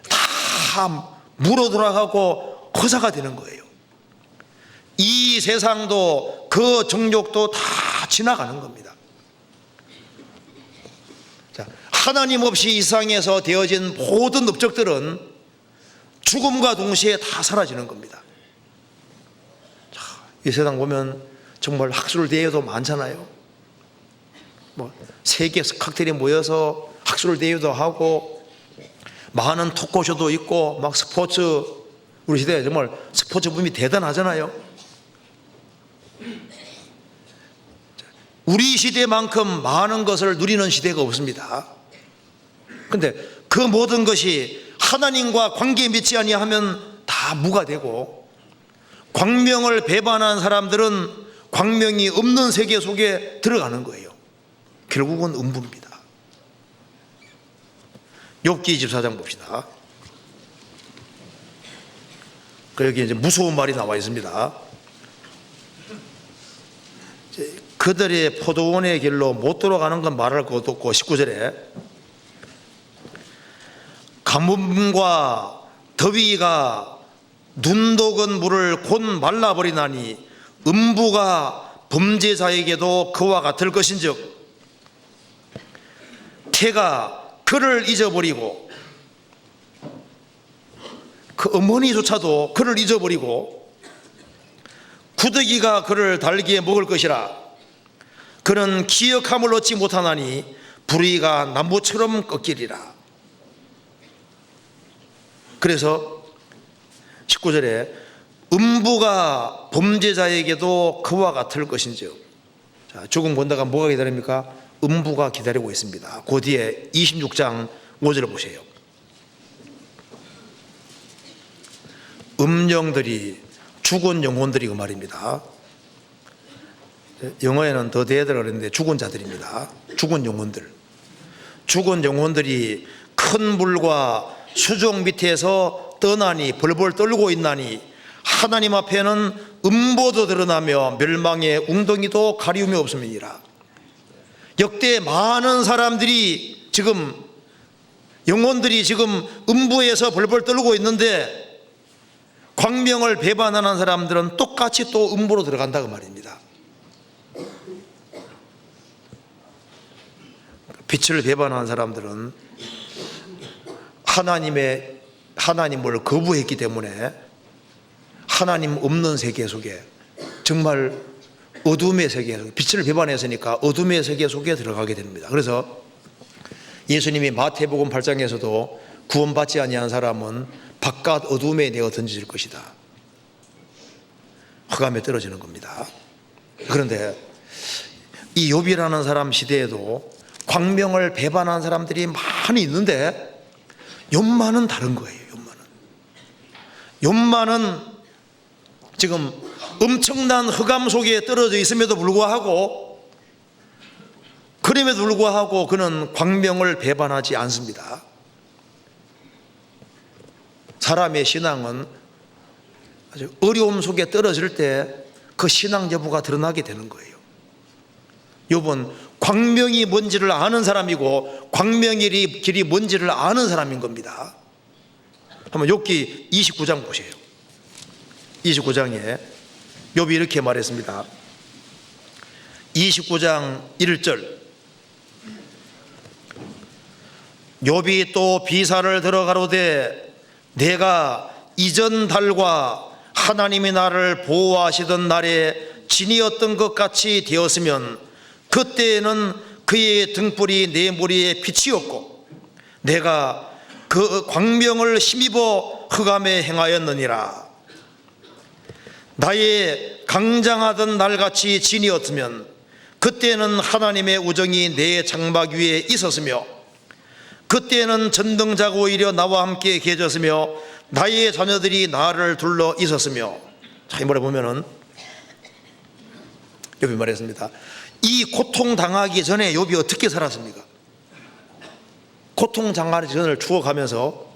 다 물어 돌아가고 허사가 되는 거예요. 이 세상도 그 정욕도 다 지나가는 겁니다. 자, 하나님 없이 이 세상에서 되어진 모든 업적들은 죽음과 동시에 다 사라지는 겁니다. 자, 이 세상 보면 정말 학술 대회도 많잖아요. 뭐 세계 칵테일이 모여서 학술 대회도 하고 많은 토크쇼도 있고 막 스포츠, 우리 시대에 정말 스포츠 붐이 대단하잖아요. 우리 시대만큼 많은 것을 누리는 시대가 없습니다. 그런데 그 모든 것이 하나님과 관계 맺지 아니하면 다 무가 되고, 광명을 배반한 사람들은 광명이 없는 세계 속에 들어가는 거예요. 결국은 음부입니다. 욥기 24장 봅시다. 여기 이제 무서운 말이 나와 있습니다. 그들의 포도원의 길로 못 돌아가는 건 말할 것도 없고, 19절에 가뭄과 더위가 눈독은 물을 곧 말라버리나니 음부가 범죄자에게도 그와 같을 것인즉 태가 그를 잊어버리고, 그 어머니조차도 그를 잊어버리고 구더기가 그를 달기에 먹을 것이라. 그는 기억함을 얻지 못하나니 불의가 나무처럼 꺾이리라. 그래서 19절에 음부가 범죄자에게도 그와 같을 것인즉, 자, 죽음 본다가 뭐가 기다립니까? 음부가 기다리고 있습니다. 그 뒤에 26장 5절을 보세요. 음령들이, 죽은 영혼들이 그 말입니다. 영어에는 더 데드라 그랬는데 죽은 자들입니다. 죽은 영혼들. 죽은 영혼들이 큰 물과 수족 밑에서 떠나니 벌벌 떨고 있나니 하나님 앞에는 음보도 드러나며 멸망의 웅덩이도 가리움이 없음이니라. 역대 많은 사람들이 지금, 영혼들이 지금 음부에서 벌벌 떨고 있는데 광명을 배반하는 사람들은 똑같이 또 음부로 들어간다고 말입니다. 빛을 배반한 사람들은 하나님을 거부했기 때문에 하나님 없는 세계 속에, 정말 어둠의 세계 속에, 빛을 배반했으니까 어둠의 세계 속에 들어가게 됩니다. 그래서 예수님이 마태복음 8장에서도 구원받지 아니한 사람은 바깥 어둠에 내어 던질 것이다, 흑암에 떨어지는 겁니다. 그런데 이 욥이라는 사람 시대에도 광명을 배반한 사람들이 많이 있는데 욥만은 다른 거예요. 욥만은 지금 엄청난 흑암 속에 떨어져 있음에도 불구하고, 그럼에도 불구하고 그는 광명을 배반하지 않습니다. 사람의 신앙은 아주 어려움 속에 떨어질 때 그 신앙 여부가 드러나게 되는 거예요. 욥은 광명이 뭔지를 아는 사람이고 광명의 길이 뭔지를 아는 사람인 겁니다. 한번 욥기 29장 보세요. 29장에 욥이 이렇게 말했습니다. 29장 1절, 욥이 또 비사를 들어가로되 내가 이전 달과 하나님이 나를 보호하시던 날에 진이었던 것 같이 되었으면 그때에는 그의 등불이 내 머리에 빛이었고 내가 그 광명을 힘입어 흑암에 행하였느니라. 나의 강장하던 날같이 진이었으면 그때는 하나님의 우정이 내 장막 위에 있었으며 그때는 전등자가 오히려 나와 함께 계셨으며 나의 자녀들이 나를 둘러 있었으며. 자, 이 말에 보면은 욥이 말했습니다. 이 고통 당하기 전에 욥이 어떻게 살았습니까? 고통 당하기 전을 추억하면서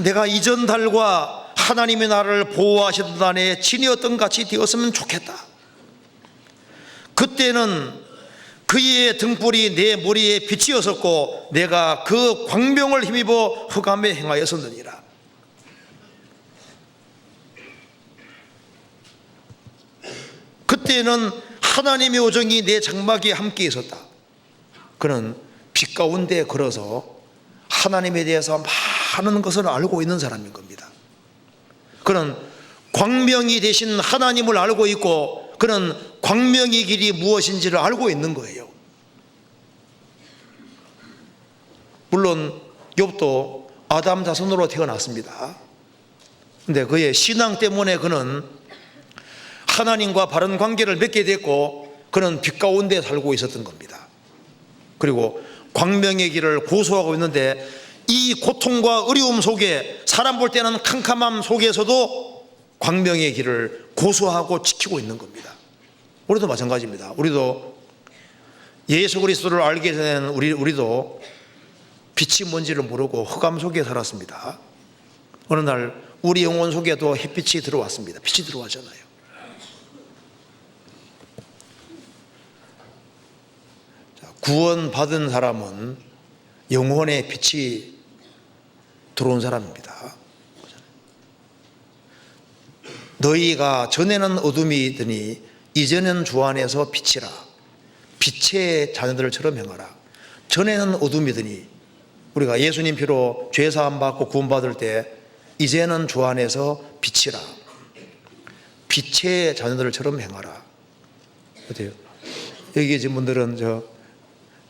내가 이전 달과 하나님이 나를 보호하시던 날에 진이었던 같이 되었으면 좋겠다. 그때는 그의 등불이 내 머리에 빛이었었고 내가 그 광명을 힘입어 흑암에 행하였었느니라. 그때는 하나님의 우정이 내 장막에 함께 있었다. 그는 빛 가운데 걸어서 하나님에 대해서 많은 것을 알고 있는 사람인 겁니다. 그는 광명이 되신 하나님을 알고 있고 그는 광명의 길이 무엇인지를 알고 있는 거예요. 물론 욥도 아담 자손으로 태어났습니다. 그런데 그의 신앙 때문에 그는 하나님과 바른 관계를 맺게 됐고 그는 빛 가운데 살고 있었던 겁니다. 그리고 광명의 길을 고수하고 있는데 이 고통과 어려움 속에 사람 볼 때는 캄캄함 속에서도 광명의 길을 고수하고 지키고 있는 겁니다. 우리도 마찬가지입니다. 우리도 예수 그리스도를 알기 전에는 우리도 빛이 뭔지를 모르고 흑암 속에 살았습니다. 어느 날 우리 영혼 속에도 햇빛이 들어왔습니다. 빛이 들어왔잖아요. 구원받은 사람은 영혼의 빛이 들어온 사람입니다. 너희가 전에는 어둠이더니 이제는 주 안에서 빛이라. 빛의 자녀들처럼 행하라. 전에는 어둠이더니 우리가 예수님 피로 죄사함 받고 구원받을 때 이제는 주 안에서 빛이라. 빛의 자녀들처럼 행하라. 어때요? 여기 계신 분들은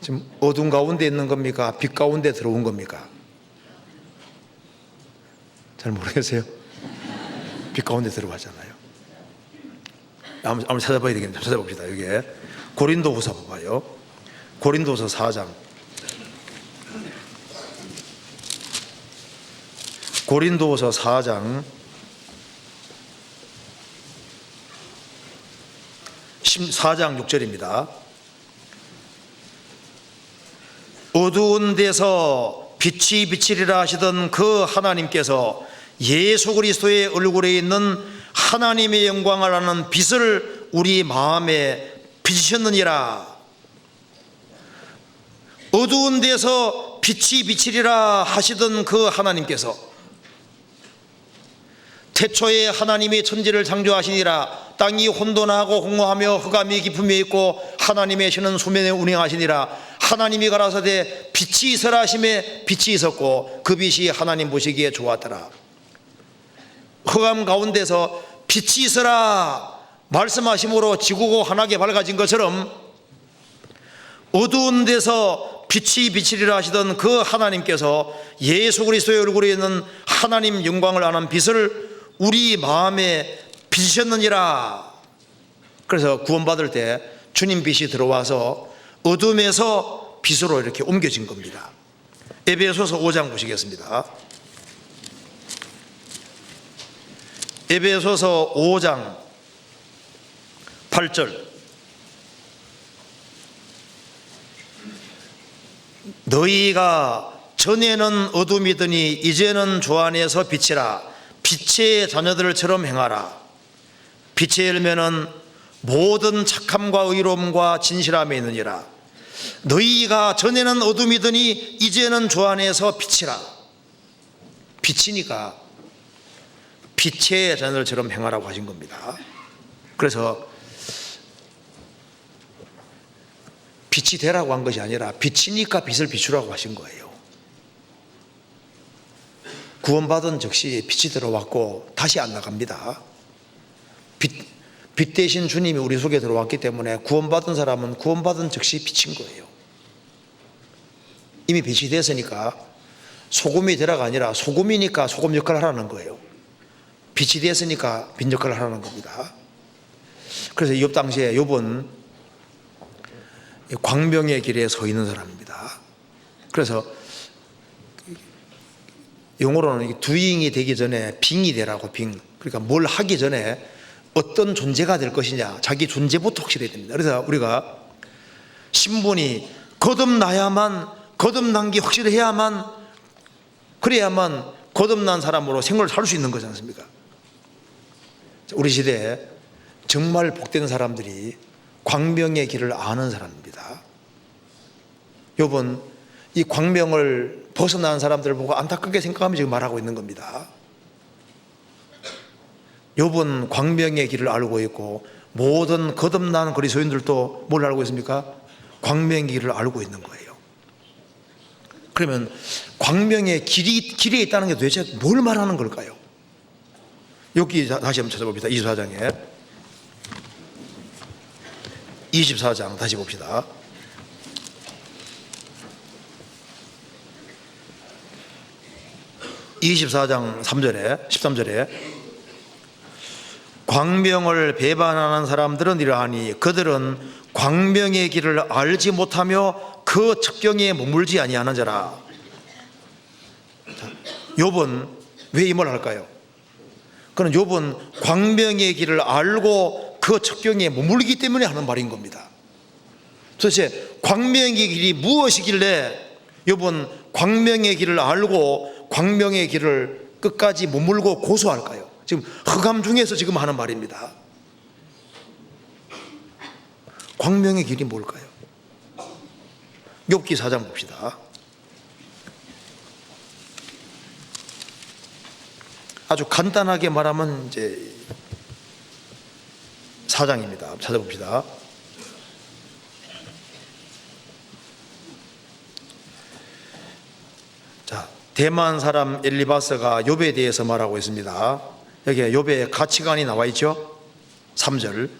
지금 어둠 가운데 있는 겁니까? 빛 가운데 들어온 겁니까? 잘 모르겠어요. 빛 가운데 들어가잖아요. 한번 찾아봐야 되겠네요. 찾아봅시다. 여기에 고린도후서 봐봐요. 고린도서 4장. 고린도서 4장 4장 6절입니다. 어두운 데서 빛이 비치리라 하시던 그 하나님께서 예수 그리스도의 얼굴에 있는 하나님의 영광을 아는 빛을 우리 마음에 비치셨느니라. 어두운 데서 빛이 비치리라 하시던 그 하나님께서 태초에 하나님이 천지를 창조하시니라. 땅이 혼돈하고 공허하며 흑암이 깊음에 있고 하나님의 신은 수면에 운행하시니라. 하나님이 가라사대 빛이 있으라 하심에 빛이 있었고 그 빛이 하나님 보시기에 좋았더라. 흑암 가운데서 빛이 있으라 말씀하심으로 지구가 환하게 밝아진 것처럼 어두운 데서 빛이 비치리라 하시던 그 하나님께서 예수 그리스도의 얼굴에 있는 하나님 영광을 아는 빛을 우리 마음에 비치셨느니라. 그래서 구원받을 때 주님 빛이 들어와서 어둠에서 빛으로 이렇게 옮겨진 겁니다. 에베소서 5장 보시겠습니다. 에베소서 5장 8절. 너희가 전에는 어둠이더니 이제는 주 안에서 빛이라. 빛의 자녀들처럼 행하라. 빛의 열매는 모든 착함과 의로움과 진실함에 있느니라. 너희가 전에는 어둠이더니 이제는 주 안에서 빛이라. 빛이니까 빛의 자녀들처럼 행하라고 하신 겁니다. 그래서 빛이 되라고 한 것이 아니라 빛이니까 빛을 비추라고 하신 거예요. 구원받은 즉시 빛이 들어왔고 다시 안 나갑니다. 빛 대신 주님이 우리 속에 들어왔기 때문에 구원받은 사람은 구원받은 즉시 빛인 거예요. 이미 빛이 됐으니까 소금이 되라가 아니라 소금이니까 소금 역할을 하라는 거예요. 빛이 됐으니까 빛 역할을 하라는 겁니다. 그래서 욥 당시에 욥은 광명의 길에 서 있는 사람입니다. 그래서 영어로는 doing이 되기 전에 being이 되라고, being. 그러니까 뭘 하기 전에 어떤 존재가 될 것이냐, 자기 존재부터 확실해야 됩니다. 그래서 우리가 신분이 거듭난 게 확실해야만, 그래야만 거듭난 사람으로 생활을 살 수 있는 거지 않습니까? 우리 시대에 정말 복된 사람들이 광명의 길을 아는 사람입니다. 욥은 이 광명을 벗어난 사람들을 보고 안타깝게 생각하며 지금 말하고 있는 겁니다. 욥은 광명의 길을 알고 있고 모든 거듭난 그리스도인들도 뭘 알고 있습니까? 광명의 길을 알고 있는 거예요. 그러면 광명의 길에 있다는 게 도대체 뭘 말하는 걸까요? 여기 다시 한번 찾아봅니다. 24장 다시 봅시다. 24장 3절에 13절에 광명을 배반하는 사람들은 이러하니 그들은 광명의 길을 알지 못하며 그 첩경에 머물지 아니하는 자라. 욥은 왜 이 말을 할까요? 그는 욥은 광명의 길을 알고 그 첩경에 머물기 때문에 하는 말인 겁니다. 도대체 광명의 길이 무엇이길래 욥은 광명의 길을 알고 광명의 길을 끝까지 머물고 고수할까요? 지금 흑암 중에서 지금 하는 말입니다. 광명의 길이 뭘까요? 욥기 4장 봅시다. 아주 간단하게 말하면 이제 4장입니다. 찾아봅시다. 자, 대만 사람 엘리바스가 욥에 대해서 말하고 있습니다. 여기 욥의 가치관이 나와 있죠. 3절.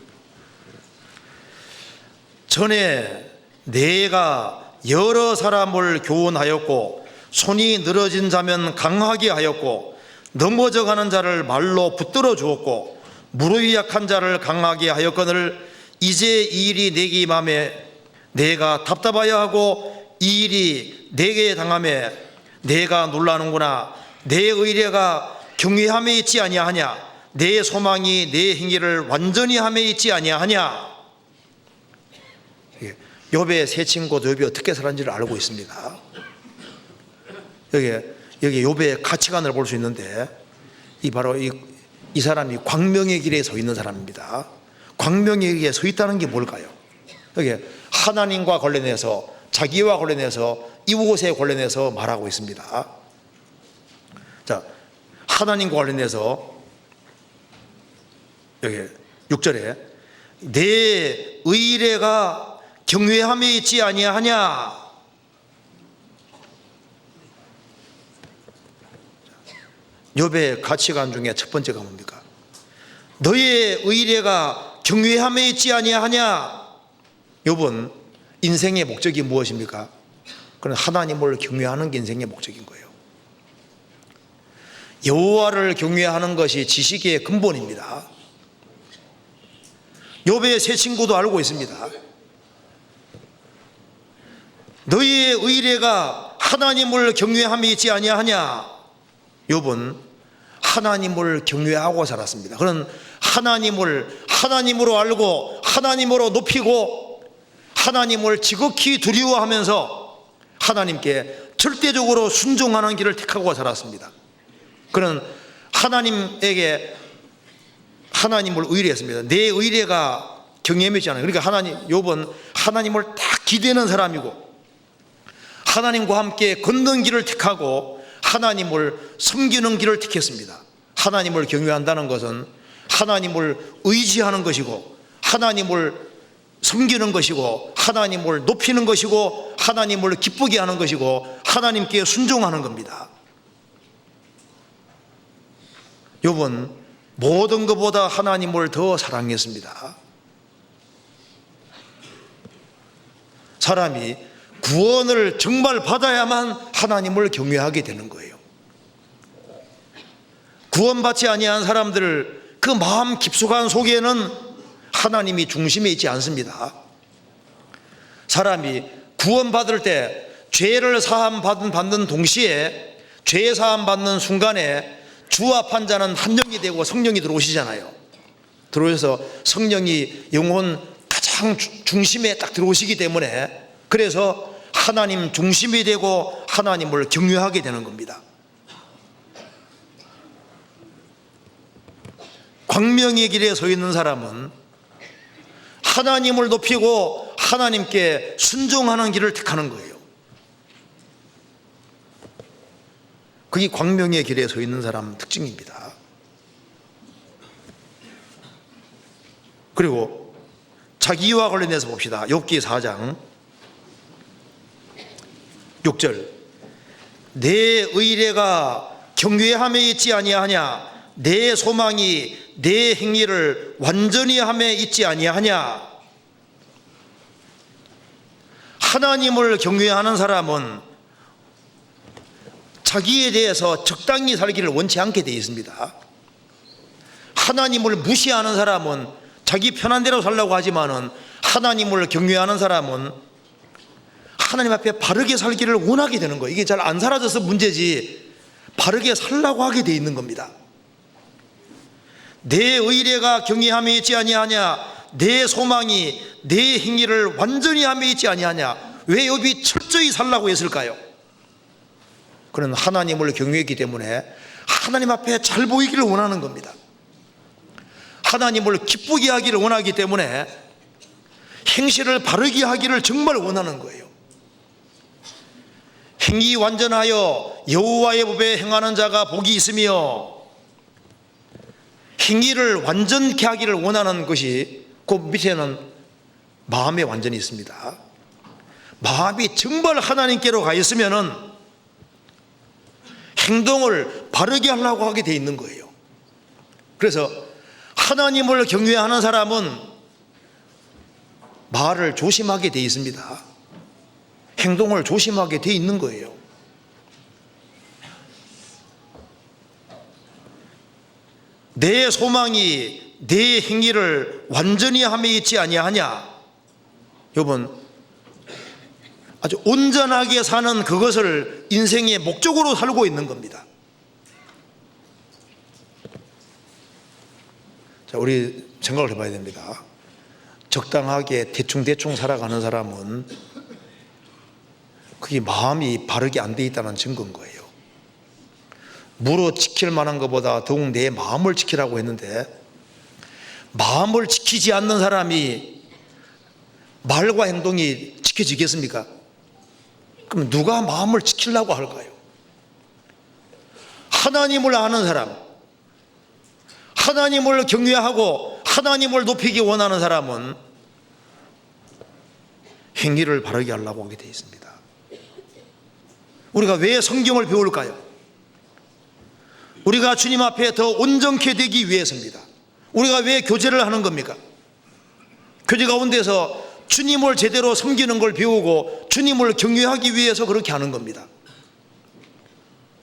전에 내가 여러 사람을 교훈하였고 손이 늘어진 자면 강하게 하였고 넘어져 가는 자를 말로 붙들어 주었고 무릎이 약한 자를 강하게 하였거늘 이제 이 일이 내게 임함에 내가 답답하여 하고 이 일이 내게 당함에 내가 놀라는구나. 내 의뢰가 경외함에 있지 아니하냐. 내 소망이 내 행위를 완전히 함에 있지 아니하냐. 욥의 세 친구 욥이 어떻게 살았는지를 알고 있습니다. 여기 욥의 가치관을 볼 수 있는데 바로 이 사람이 광명의 길에 서 있는 사람입니다. 광명의 길에 서 있다는 게 뭘까요? 여기 하나님과 관련해서, 자기와 관련해서, 이웃에 관련해서 말하고 있습니다. 자, 하나님과 관련해서 여기 6절에 내 의뢰가 경외함에 있지 아니하냐. 욥의 가치관 중에 첫 번째가 뭡니까? 너의 의뢰가 경외함에 있지 아니하냐. 욥은 인생의 목적이 무엇입니까? 그건 하나님을 경외하는 게 인생의 목적인 거예요. 여호와를 경외하는 것이 지식의 근본입니다. 욥의 세 친구도 알고 있습니다. 너의 의뢰가 하나님을 경외함에 있지 아니하냐. 욥은 하나님을 경외하고 살았습니다. 그는 하나님으로 알고 하나님으로 높이고 하나님을 지극히 두려워하면서 하나님께 절대적으로 순종하는 길을 택하고 살았습니다. 그는 하나님에게 하나님을 의뢰했습니다. 내 의뢰가 경외함에 있지 않아요. 그러니까 욥은 하나님을 딱 기대는 사람이고 하나님과 함께 걷는 길을 택하고 하나님을 섬기는 길을 택했습니다. 하나님을 경외한다는 것은 하나님을 의지하는 것이고 하나님을 섬기는 것이고 하나님을 높이는 것이고 하나님을 기쁘게 하는 것이고 하나님께 순종하는 겁니다. 욥은 모든 것보다 하나님을 더 사랑했습니다. 사람이 구원을 정말 받아야만 하나님을 경외하게 되는 거예요. 구원받지 아니한 사람들 그 마음 깊숙한 속에는 하나님이 중심에 있지 않습니다. 사람이 구원받을 때 죄를 사함 받는 동시에 죄 사함 받는 순간에 주와 판자는 한 영이 되고 성령이 들어오시잖아요. 들어오셔서 성령이 영혼 가장 중심에 딱 들어오시기 때문에 그래서 하나님 중심이 되고 하나님을 경외하게 되는 겁니다. 광명의 길에 서 있는 사람은 하나님을 높이고 하나님께 순종하는 길을 택하는 거예요. 그게 광명의 길에 서 있는 사람 특징입니다. 그리고 자기와 관련해서 봅시다. 욥기 4장 6절, 내 의례가 경외함에 있지 아니하냐, 내 소망이 내 행위를 완전히 함에 있지 아니하냐. 하나님을 경외하는 사람은 자기에 대해서 적당히 살기를 원치 않게 되어 있습니다. 하나님을 무시하는 사람은 자기 편한 대로 살려고 하지만은 하나님을 경외하는 사람은 하나님 앞에 바르게 살기를 원하게 되는 거예요. 이게 잘 안 사라져서 문제지 바르게 살라고 하게 되어 있는 겁니다. 내 의례가 경외함에 있지 아니하냐, 내 소망이 내 행위를 완전히 함에 있지 아니하냐. 왜 욥이 철저히 살라고 했을까요? 그는 하나님을 경외했기 때문에 하나님 앞에 잘 보이기를 원하는 겁니다. 하나님을 기쁘게 하기를 원하기 때문에 행실을 바르게 하기를 정말 원하는 거예요. 행위 완전하여 여호와의 법에 행하는 자가 복이 있으며, 행위를 완전케 하기를 원하는 것이 그 밑에는 마음의 완전이 있습니다. 마음이 정말 하나님께로 가 있으면은 행동을 바르게 하려고 하게 돼 있는 거예요. 그래서 하나님을 경외하는 사람은 말을 조심하게 돼 있습니다. 행동을 조심하게 돼 있는 거예요. 내 소망이 내 행위를 완전히 함에 있지 아니하냐. 여러분, 아주 온전하게 사는 그것을 인생의 목적으로 살고 있는 겁니다. 자, 우리 생각을 해봐야 됩니다. 적당하게 대충 살아가는 사람은 그게 마음이 바르게 안 돼 있다는 증거인 거예요. 무로 지킬 만한 것보다 더욱 내 마음을 지키라고 했는데, 마음을 지키지 않는 사람이 말과 행동이 지켜지겠습니까? 그럼 누가 마음을 지키려고 할까요? 하나님을 아는 사람, 하나님을 경외하고 하나님을 높이기 원하는 사람은 행위를 바르게 하려고 하게 되어 있습니다. 우리가 왜 성경을 배울까요? 우리가 주님 앞에 더 온전케 되기 위해서입니다. 우리가 왜 교제를 하는 겁니까? 교제 가운데서 주님을 제대로 섬기는 걸 배우고 주님을 경외하기 위해서 그렇게 하는 겁니다.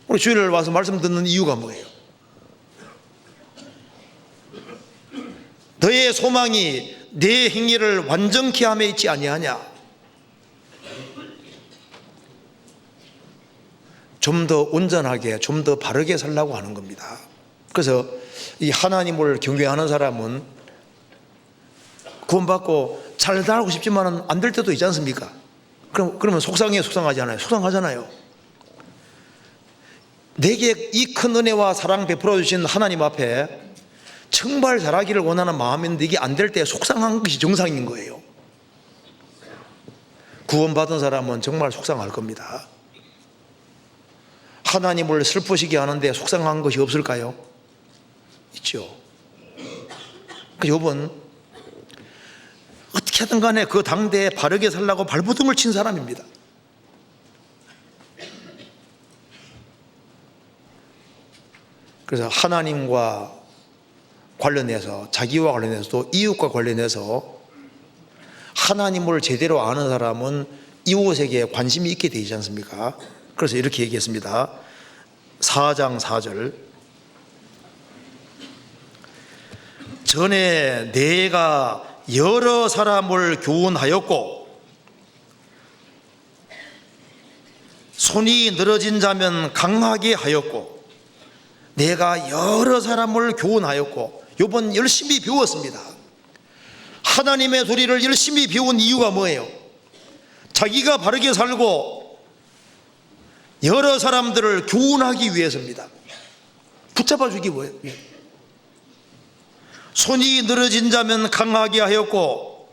우리 주일날 와서 말씀 듣는 이유가 뭐예요? 너의 소망이 내 행위를 완전케 함에 있지 아니하냐. 좀 더 온전하게, 좀 더 바르게 살라고 하는 겁니다. 그래서 이 하나님을 경외하는 사람은 구원받고 잘 살고 싶지만 안 될 때도 있지 않습니까? 그러면 속상하지 않아요? 속상하잖아요. 내게 이 큰 은혜와 사랑 베풀어 주신 하나님 앞에 정말 잘하기를 원하는 마음인데 이게 안 될 때 속상한 것이 정상인 거예요. 구원받은 사람은 정말 속상할 겁니다. 하나님을 슬프시게 하는데 속상한 것이 없을까요? 있죠. 욥은 어떻게든 간에 그 당대에 바르게 살라고 발버둥을 친 사람입니다. 그래서 하나님과 관련해서, 자기와 관련해서, 또 이웃과 관련해서 하나님을 제대로 아는 사람은 이웃에게 관심이 있게 되지 않습니까? 그래서 이렇게 얘기했습니다. 4장 4절. 전에 내가 여러 사람을 교훈하였고 손이 늘어진 자면 강하게 하였고, 내가 여러 사람을 교훈하였고, 요번 열심히 배웠습니다. 하나님의 도리를 열심히 배운 이유가 뭐예요? 자기가 바르게 살고 여러 사람들을 교훈하기 위해서입니다. 붙잡아 주기 위해. 손이 늘어진 자면 강하게 하였고,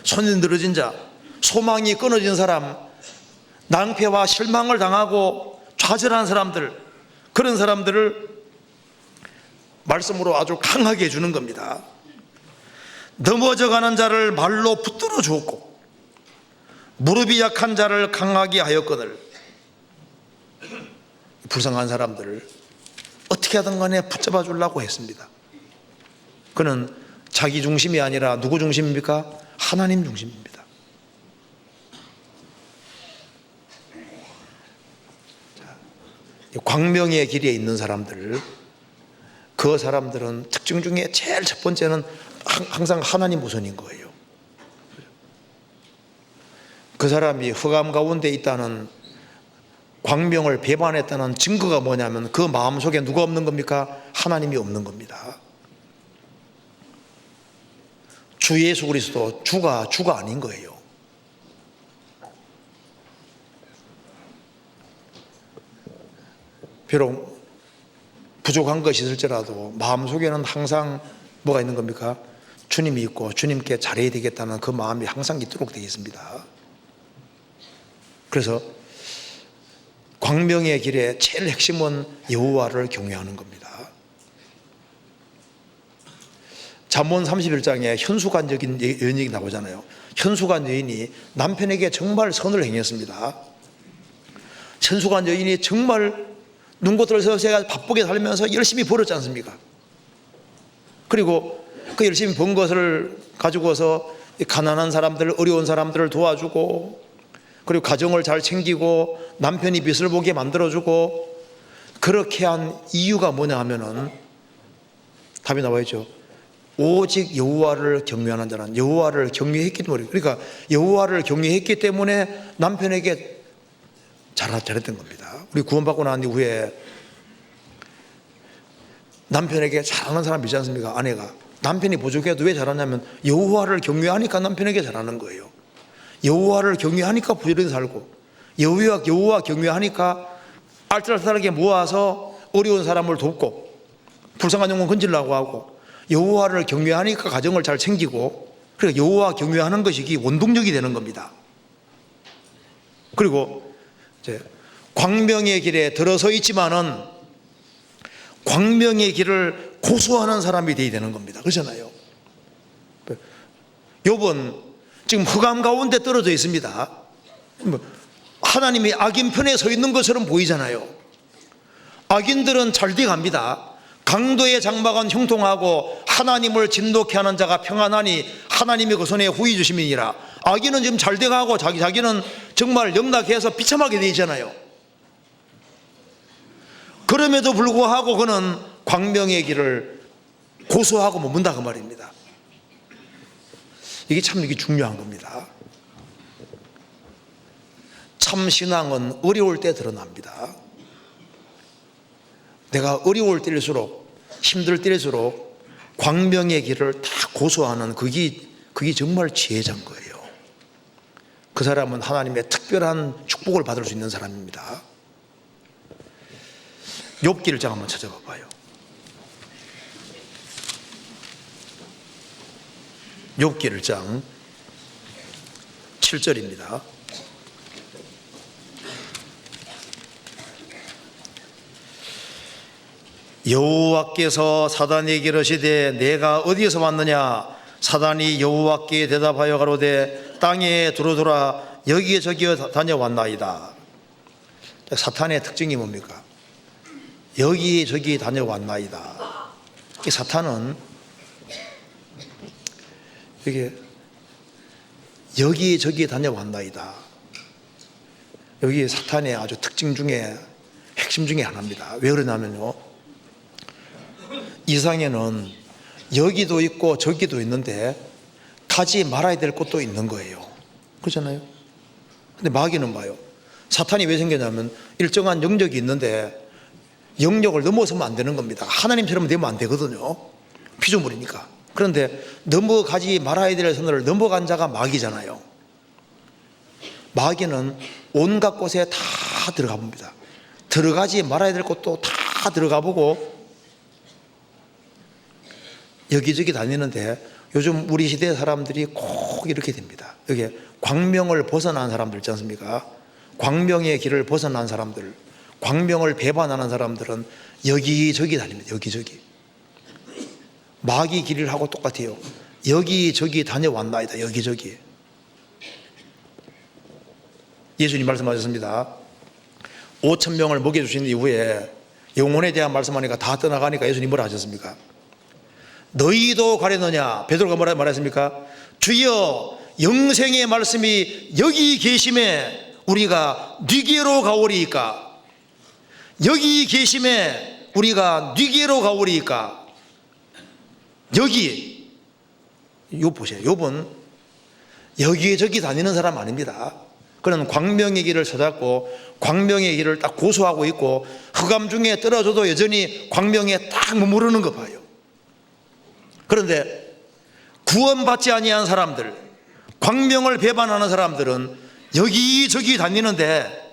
손이 늘어진 자, 소망이 끊어진 사람, 낭패와 실망을 당하고 좌절한 사람들, 그런 사람들을 말씀으로 아주 강하게 해주는 겁니다. 넘어져가는 자를 말로 붙들어 주었고 무릎이 약한 자를 강하게 하였거늘. 불쌍한 사람들을 어떻게 하든 간에 붙잡아 주려고 했습니다. 그는 자기 중심이 아니라 누구 중심입니까? 하나님 중심입니다. 광명의 길에 있는 사람들, 그 사람들은 특징 중에 제일 첫 번째는 항상 하나님 우선인 거예요. 그 사람이 흑암 가운데 있다는, 광명을 배반했다는 증거가 뭐냐면 그 마음속에 누가 없는 겁니까? 하나님이 없는 겁니다. 주 예수 그리스도 주가 아닌 거예요. 비록 부족한 것이 있을지라도 마음속에는 항상 뭐가 있는 겁니까? 주님이 있고 주님께 잘해야 되겠다는 그 마음이 항상 있도록 되어 있습니다. 그래서 광명의 길의 제일 핵심은 여호와를 경외하는 겁니다. 잠언 31장에 현수간 여인이 나오잖아요. 현수간 여인이 남편에게 정말 선을 행했습니다. 현수간 여인이 정말 눈꽃을 제가 바쁘게 살면서 열심히 벌었지 않습니까? 그리고 그 열심히 번 것을 가지고서 가난한 사람들, 어려운 사람들을 도와주고, 그리고 가정을 잘 챙기고 남편이 빚을 보게 만들어주고, 그렇게 한 이유가 뭐냐 하면은 답이 나와 있죠. 오직 여호와를 경외하는 자는, 여호와를 경외했기 때문에, 그러니까 여호와를 경외했기 때문에 남편에게 잘했던 겁니다. 우리 구원받고 난 이후에 남편에게 잘하는 사람 있지 않습니까? 아내가 남편이 부족해도 왜 잘하냐면 여호와를 경외하니까 남편에게 잘하는 거예요. 여호와를 경외하니까 부지런히 살고, 여호와 경외하니까 알뜰알뜰하게 모아서 어려운 사람을 돕고 불쌍한 영혼 건지려고 하고, 여호와를 경외하니까 가정을 잘 챙기고, 그러니까 여호와 경외하는 것이 원동력이 되는 겁니다. 그리고 이제 광명의 길에 들어서 있지만은 광명의 길을 고수하는 사람이 되어야 되는 겁니다. 그렇잖아요. 욥은 지금 흑암 가운데 떨어져 있습니다. 하나님이 악인 편에 서 있는 것처럼 보이잖아요. 악인들은 잘 돼 갑니다. 강도의 장막은 형통하고 하나님을 진노케 하는 자가 평안하니 하나님의 그 손에 후히 주심이니라. 악인은 지금 잘 돼가고 자기는 정말 영락해서 비참하게 돼 있잖아요. 그럼에도 불구하고 그는 광명의 길을 고수하고 머문다 그 말입니다. 이게 중요한 겁니다. 참 신앙은 어려울 때 드러납니다. 내가 어려울 때일수록, 힘들 때일수록 광명의 길을 다 고수하는 그게 정말 지혜자인 거예요. 그 사람은 하나님의 특별한 축복을 받을 수 있는 사람입니다. 욥기 1장 한번 찾아봐 봐요. 욥기 1장 7절입니다. 여호와께서 사단에게 이르시되 내가 어디에서 왔느냐? 사단이 여호와께 대답하여 가로되 땅에 두루두라 여기저기 다녀왔나이다. 사탄의 특징이 뭡니까? 여기저기 다녀왔나이다. 이 사탄은 이게 여기저기 다녀왔나이다. 여기 사탄의 아주 특징 중에 핵심 중에 하나입니다. 왜 그러냐면요, 이 세상에는 여기도 있고 저기도 있는데 가지 말아야 될 곳도 있는 거예요. 그렇잖아요. 근데 마귀는 봐요. 사탄이 왜 생겼냐면 일정한 영역이 있는데 영역을 넘어서면 안 되는 겁니다. 하나님처럼 되면 안 되거든요. 피조물이니까. 그런데 넘어가지 말아야 될 선을 넘어간 자가 마귀잖아요. 마귀는 온갖 곳에 다 들어가 봅니다. 들어가지 말아야 될 곳도 다 들어가 보고 여기저기 다니는데 요즘 우리 시대 사람들이 꼭 이렇게 됩니다. 여기 광명을 벗어난 사람들 있지 않습니까? 광명의 길을 벗어난 사람들, 광명을 배반하는 사람들은 여기저기 다닙니다. 여기저기. 마귀 길을 하고 똑같아요. 여기저기 다녀왔나이다. 여기저기. 예수님 말씀하셨습니다. 5,000명을 먹여주신 이후에 영혼에 대한 말씀하니까 다 떠나가니까 예수님 뭐라 하셨습니까? 너희도 가려느냐? 베드로가 뭐라 말했습니까? 주여, 영생의 말씀이 여기 계심에 우리가 니게로 가오리이까? 여기 계심에 우리가 니게로 가오리이까? 여기, 욥 보세요. 욥은 여기저기 다니는 사람 아닙니다. 그는 광명의 길을 찾았고 광명의 길을 딱 고수하고 있고 흑암 중에 떨어져도 여전히 광명에 딱 머무르는 거 봐요. 그런데 구원받지 아니한 사람들, 광명을 배반하는 사람들은 여기저기 다니는데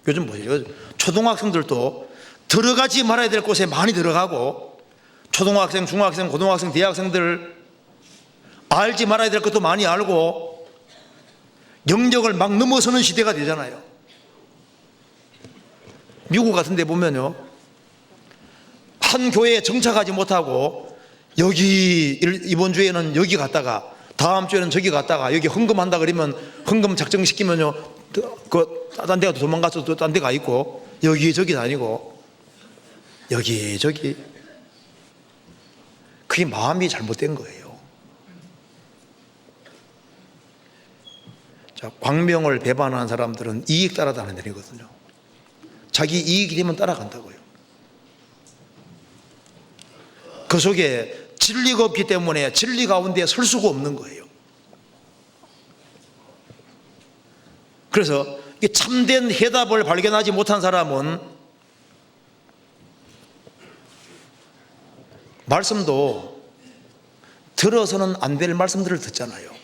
요즘 보세요. 초등학생들도 들어가지 말아야 될 곳에 많이 들어가고 초등학생, 중학생, 고등학생, 대학생들 알지 말아야 될 것도 많이 알고 영역을 막 넘어서는 시대가 되잖아요. 미국 같은 데 보면요, 한 교회에 정착하지 못하고 여기 이번 주에는 여기 갔다가 다음 주에는 저기 갔다가 여기 헌금한다 그러면 헌금 작정시키면요 딴 데가 도망가서 또 딴 데 가 있고 여기저기 다니고 여기저기. 그게 마음이 잘못된 거예요. 자, 광명을 배반하는 사람들은 이익 따라다니는 데거든요. 자기 이익이 되면 따라간다고요. 그 속에 진리가 없기 때문에 진리 가운데 설 수가 없는 거예요. 그래서 이 참된 해답을 발견하지 못한 사람은 말씀도 들어서는 안 될 말씀들을 듣잖아요.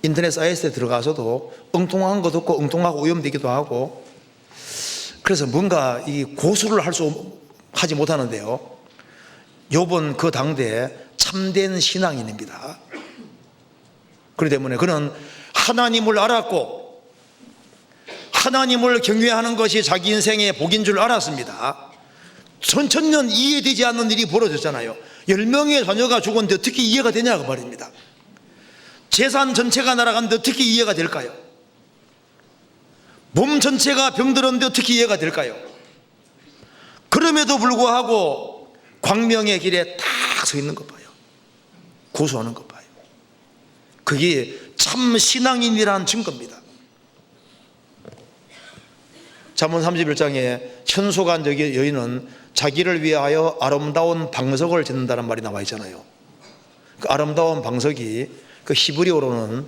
인터넷 사이트에 들어가서도 엉뚱한 거 듣고 엉뚱하고 오염되기도 하고, 그래서 뭔가 이 고수를 하지 못하는데요, 욥은 그 당대에 참된 신앙인입니다. 그렇기 때문에 그는 하나님을 알았고 하나님을 경외하는 것이 자기 인생의 복인 줄 알았습니다. 천천년 이해되지 않는 일이 벌어졌잖아요. 10명의 자녀가 죽었는데 어떻게 이해가 되냐고 말입니다. 재산 전체가 날아갔는데 어떻게 이해가 될까요? 몸 전체가 병들었는데 어떻게 이해가 될까요? 그럼에도 불구하고 광명의 길에 딱 서 있는 것 봐요. 고수하는 것 봐요. 그게 참 신앙인이라는 증거입니다. 잠언 31장에 현소간 여인은 자기를 위하여 아름다운 방석을 짓는다는 말이 나와 있잖아요. 그 아름다운 방석이 그 히브리어로는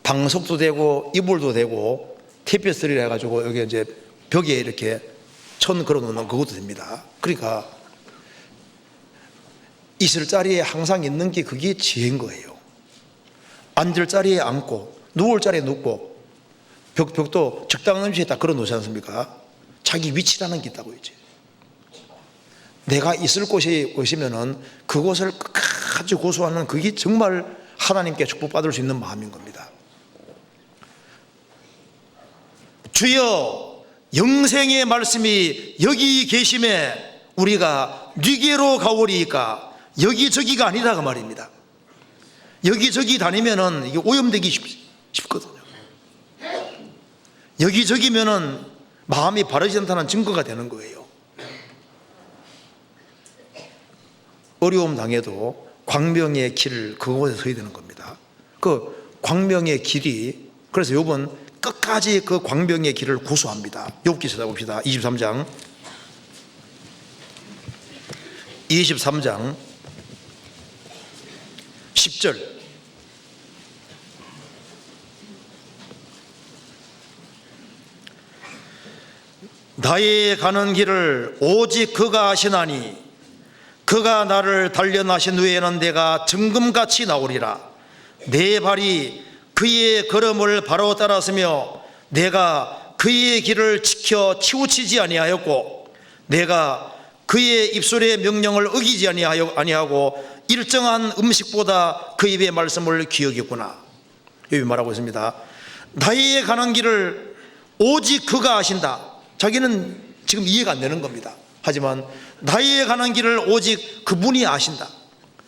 방석도 되고 이불도 되고 테피스트리라 해가지고 여기 이제 벽에 이렇게 천 걸어놓는 그것도 됩니다. 그러니까 있을 자리에 항상 있는 게 그게 지혜인 거예요. 앉을 자리에 앉고 누울 자리에 눕고 벽도 적당한 위치에 딱 걸어 놓지 않습니까? 자기 위치라는 게 있다고 이제. 내가 있을 곳이 것이면은 그곳을 끝까지 고수하는 그게 정말 하나님께 축복받을 수 있는 마음인 겁니다. 주여, 영생의 말씀이 여기 계심에 우리가 니게로 가오리이까? 여기저기가 아니라 그 말입니다. 여기저기 다니면은 이게 오염되기 쉽거든요. 여기저기면은 마음이 바르지 않다는 증거가 되는 거예요. 어려움 당해도 광명의 길, 그곳에 서야 되는 겁니다. 그 광명의 길이, 그래서 욥은 끝까지 그 광명의 길을 고수합니다. 욥기 찾아봅시다. 23장 10절. 나의 가는 길을 오직 그가 아시나니 그가 나를 단련하신 후에는 내가 정금같이 나오리라. 내 발이 그의 걸음을 바로 따랐으며 내가 그의 길을 지켜 치우치지 아니하였고 내가 그의 입술의 명령을 어기지 아니하고 일정한 음식보다 그 입의 말씀을 기억했구나. 여기 말하고 있습니다. 나의 가는 길을 오직 그가 아신다. 자기는 지금 이해가 안 되는 겁니다. 하지만 나의 가는 길을 오직 그분이 아신다.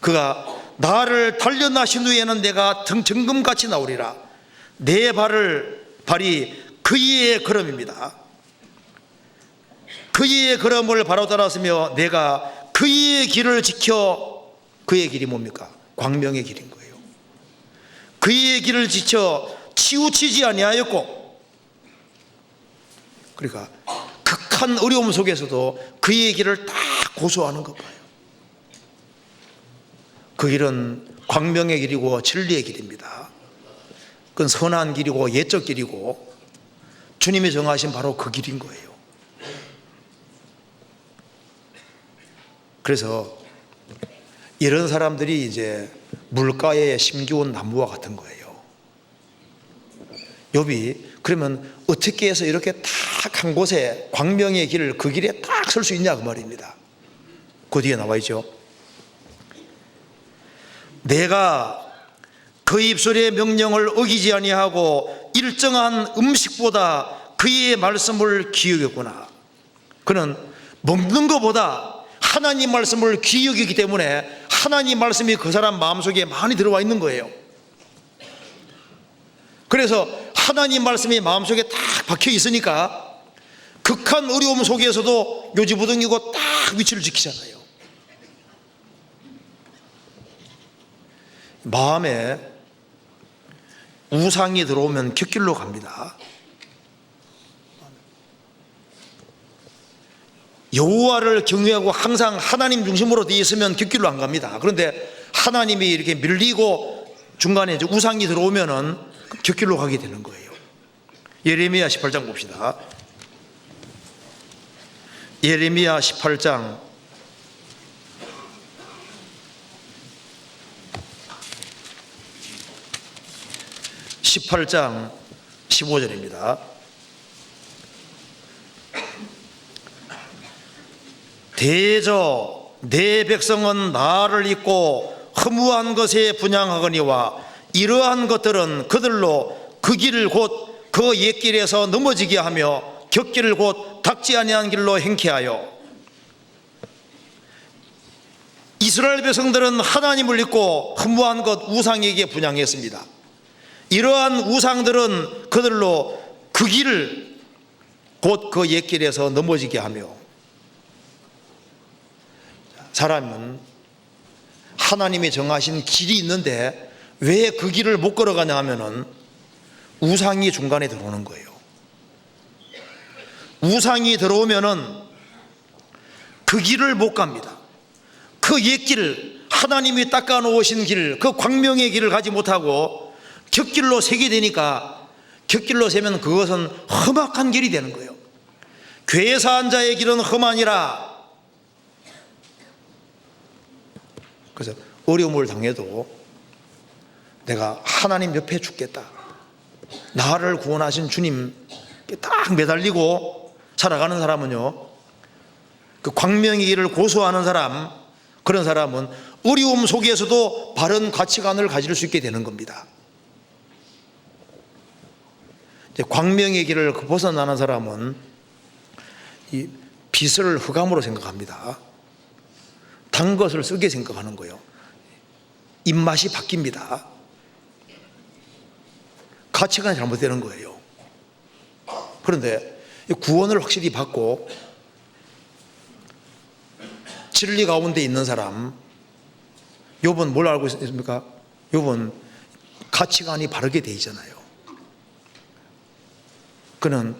그가 나를 단련하신 후에는 내가 정금같이 나오리라. 내 발이 그의 걸음입니다. 그의 걸음을 바로 따랐으며 내가 그의 길을 지켜, 그의 길이 뭡니까? 광명의 길인 거예요. 그의 길을 지켜 치우치지 아니하였고, 그러니까 극한 어려움 속에서도 그의 길을 다 고수하는 것 봐요. 그 길은 광명의 길이고 진리의 길입니다. 그건 선한 길이고 예적 길이고 주님이 정하신 바로 그 길인 거예요. 그래서 이런 사람들이 이제 물가에 심기운 나무와 같은 거예요. 욥이 그러면 어떻게 해서 이렇게 딱 한 곳에 광명의 길을, 그 길에 딱 설 수 있냐 그 말입니다. 그 뒤에 나와 있죠. 내가 그 입술의 명령을 어기지 아니하고 일정한 음식보다 그의 말씀을 기억했구나. 그는 먹는 것보다 하나님 말씀을 기억이기 때문에 하나님 말씀이 그 사람 마음속에 많이 들어와 있는 거예요. 그래서 하나님 말씀이 마음속에 딱 박혀 있으니까 극한 어려움 속에서도 요지부동이고 딱 위치를 지키잖아요. 마음에 우상이 들어오면 곁길로 갑니다. 여호와를 경외하고 항상 하나님 중심으로 되어 있으면 곁길로 안 갑니다. 그런데 하나님이 이렇게 밀리고 중간에 우상이 들어오면은 곁길로 가게 되는 거예요. 예레미야 18장 봅시다. 예레미야 18장 15절입니다. 대저 내 백성은 나를 잊고 허무한 것에 분향하거니와 이러한 것들은 그들로 그 길을 곧 그 옛길에서 넘어지게 하며 곁길을 곧 닦지 아니한 길로 행케 하여. 이스라엘 백성들은 하나님을 잊고 허무한 것 우상에게 분향했습니다. 이러한 우상들은 그들로 그 길을 곧 그 옛길에서 넘어지게 하며. 사람은 하나님이 정하신 길이 있는데 왜 그 길을 못 걸어가냐 하면은 우상이 중간에 들어오는 거예요. 우상이 들어오면은 그 길을 못 갑니다. 그 옛길, 하나님이 닦아 놓으신 길, 그 광명의 길을 가지 못하고 곁길로 새게 되니까, 곁길로 새면 그것은 험악한 길이 되는 거예요. 괴사한 자의 길은 험하니라. 그래서 어려움을 당해도 내가 하나님 옆에 죽겠다, 나를 구원하신 주님께 딱 매달리고 살아가는 사람은요, 그 광명의 길을 고수하는 사람, 그런 사람은 어려움 속에서도 바른 가치관을 가질 수 있게 되는 겁니다. 광명의 길을 벗어나는 사람은 이 빛을 흑암으로 생각합니다. 단 것을 쓰게 생각하는 거예요. 입맛이 바뀝니다. 가치관이 잘못되는 거예요. 그런데 구원을 확실히 받고 진리 가운데 있는 사람, 욥은 뭘 알고 있습니까? 욥은 가치관이 바르게 돼 있잖아요. 그는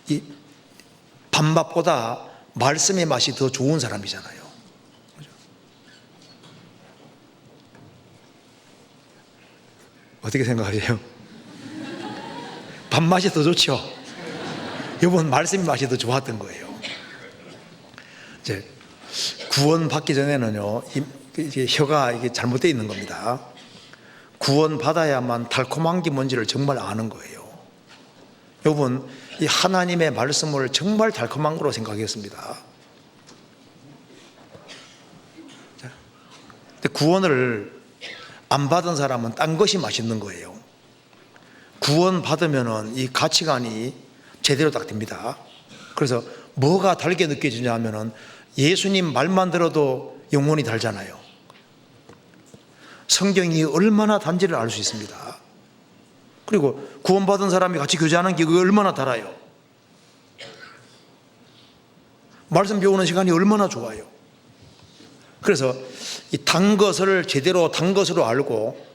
이 밥맛보다 말씀의 맛이 더 좋은 사람이잖아요. 그죠? 어떻게 생각하세요? 밥맛이 더 좋죠. 욥은 말씀의 맛이 더 좋았던 거예요. 이제 구원 받기 전에는요, 이게 혀가 이게 잘못되어 있는 겁니다. 구원 받아야만 달콤한 게 뭔지를 정말 아는 거예요. 욥은 이 하나님의 말씀을 정말 달콤한 거로 생각했습니다. 근데 구원을 안 받은 사람은 딴 것이 맛있는 거예요. 구원 받으면은 이 가치관이 제대로 딱 됩니다. 그래서 뭐가 달게 느껴지냐 하면은 예수님 말만 들어도 영혼이 달잖아요. 성경이 얼마나 단지를 알 수 있습니다. 그리고 구원받은 사람이 같이 교제하는 게 얼마나 달아요. 말씀 배우는 시간이 얼마나 좋아요. 그래서 이 단 것을 제대로 단 것으로 알고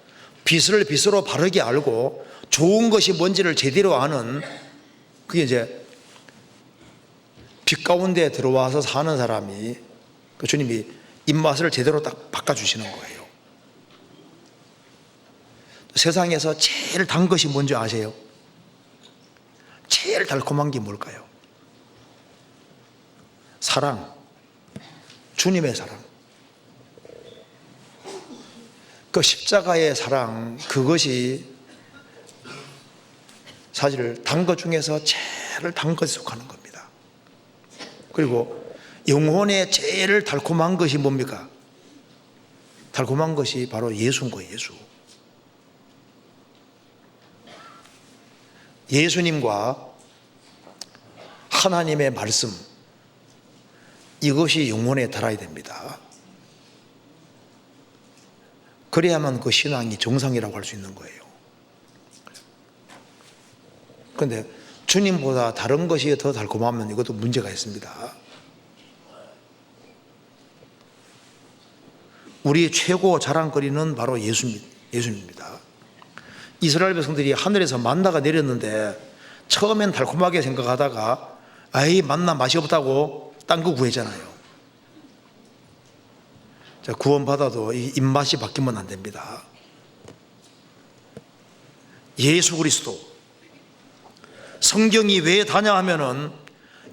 빛을 빛으로 바르게 알고 좋은 것이 뭔지를 제대로 아는, 그게 이제 빛 가운데 들어와서 사는 사람이, 그 주님이 입맛을 제대로 딱 바꿔주시는 거예요. 세상에서 제일 단 것이 뭔지 아세요? 제일 달콤한 게 뭘까요? 사랑, 주님의 사랑. 그 십자가의 사랑, 그것이 사실 단 것 중에서 제일 단 것에 속하는 겁니다. 그리고 영혼의 제일 달콤한 것이 뭡니까? 달콤한 것이 바로 예수인 거예요. 예수. 예수님과 하나님의 말씀, 이것이 영혼에 달아야 됩니다. 그래야만 그 신앙이 정상이라고 할 수 있는 거예요. 그런데 주님보다 다른 것이 더 달콤하면 이것도 문제가 있습니다. 우리 최고 자랑거리는 바로 예수님입니다. 이스라엘 백성들이 하늘에서 만나가 내렸는데 처음엔 달콤하게 생각하다가 아이 만나 맛이 없다고 딴 거 구했잖아요. 자, 구원받아도 이 입맛이 바뀌면 안 됩니다. 예수 그리스도, 성경이 왜 다냐 하면은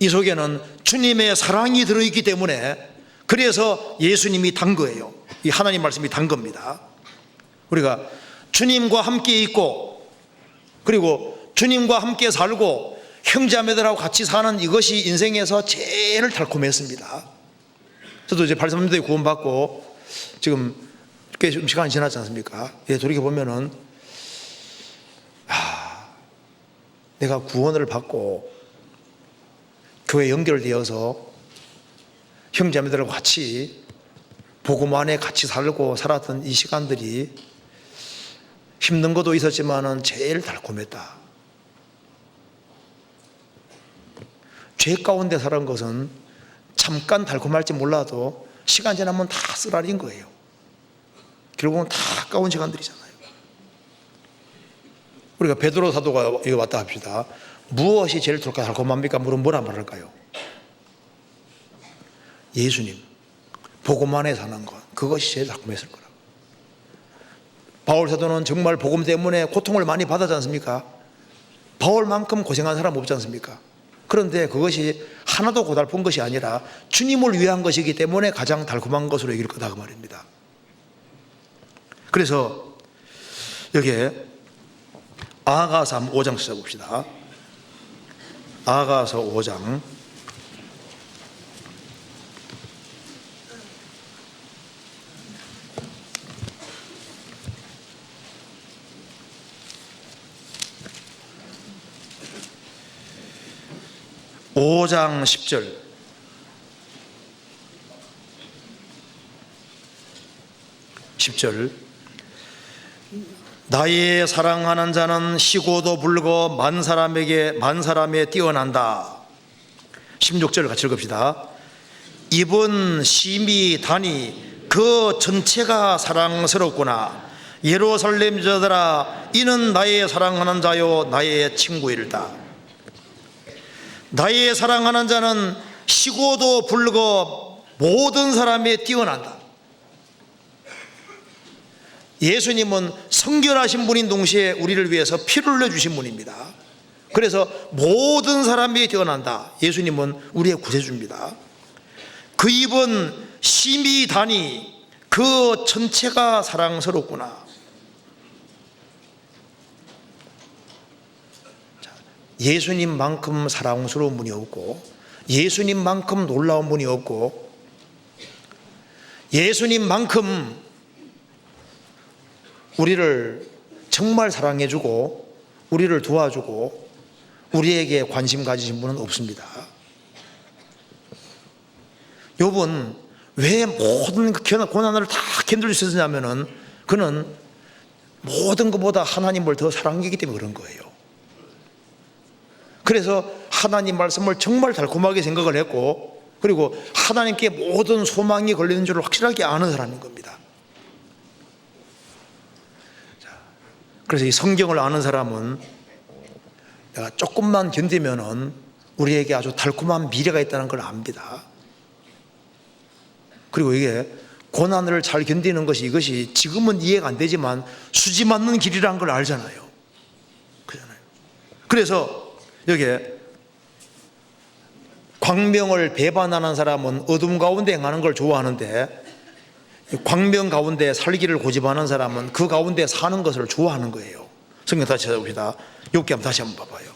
이 속에는 주님의 사랑이 들어있기 때문에, 그래서 예수님이 단 거예요. 이 하나님 말씀이 단 겁니다. 우리가 주님과 함께 있고 그리고 주님과 함께 살고 형제자매들하고 같이 사는 이것이 인생에서 제일 달콤했습니다. 저도 이제 83년도에 구원받고 지금 꽤 좀 시간이 지났지 않습니까? 예, 돌이켜보면은 내가 구원을 받고 교회 연결되어서 형제자매들하고 같이 복음 안에 같이 살고 살았던 이 시간들이 힘든 것도 있었지만은 제일 달콤했다. 죄 가운데 살은 것은 잠깐 달콤할지 몰라도 시간 지나면 다 쓰라린 거예요. 결국은 다 아까운 시간들이잖아요. 우리가 베드로 사도가 이거 왔다 합시다. 무엇이 제일 달콤합니까? 물으면 뭐라 말할까요? 예수님, 복음 안에 사는 것, 그것이 제일 달콤했을 거라고. 바울 사도는 정말 복음 때문에 고통을 많이 받았지 않습니까? 바울만큼 고생한 사람 없지 않습니까? 그런데 그것이 하나도 고달픈 것이 아니라 주님을 위한 것이기 때문에 가장 달콤한 것으로 여길 거다 그 말입니다. 그래서 여기에 아가서 5장 찾아봅시다. 아가서 5장 5장 10절. 나의 사랑하는 자는 시고도 불고 만 사람에 뛰어난다. 16절 같이 읽읍시다. 입은 심히 다니 그 전체가 사랑스럽구나. 예루살렘 여자들아, 이는 나의 사랑하는 자요 나의 친구일다. 나의 사랑하는 자는 시고도 불고 모든 사람에 뛰어난다. 예수님은 성결하신 분인 동시에 우리를 위해서 피를 흘려주신 분입니다. 그래서 모든 사람이 뛰어난다. 예수님은 우리의 구세주입니다. 그 입은 심히 다니 그 전체가 사랑스럽구나. 예수님만큼 사랑스러운 분이 없고, 예수님만큼 놀라운 분이 없고, 예수님만큼 우리를 정말 사랑해주고 우리를 도와주고 우리에게 관심 가지신 분은 없습니다. 욥은 왜 모든 고난을 다 견딜 수 있었냐면은 그는 모든 것보다 하나님을 더 사랑하기 때문에 그런 거예요. 그래서 하나님 말씀을 정말 달콤하게 생각을 했고, 그리고 하나님께 모든 소망이 걸리는 줄을 확실하게 아는 사람인 겁니다. 그래서 이 성경을 아는 사람은 내가 조금만 견디면은 우리에게 아주 달콤한 미래가 있다는 걸 압니다. 그리고 이게 고난을 잘 견디는 것이, 이것이 지금은 이해가 안 되지만 수지 맞는 길이라는 걸 알잖아요. 그잖아요. 그래서 여기에 광명을 배반하는 사람은 어둠 가운데 행하는 걸 좋아하는데, 광명 가운데 살기를 고집하는 사람은 그 가운데 사는 것을 좋아하는 거예요. 성경 다시 찾아봅시다. 욥기 한번 다시 한번 봐봐요.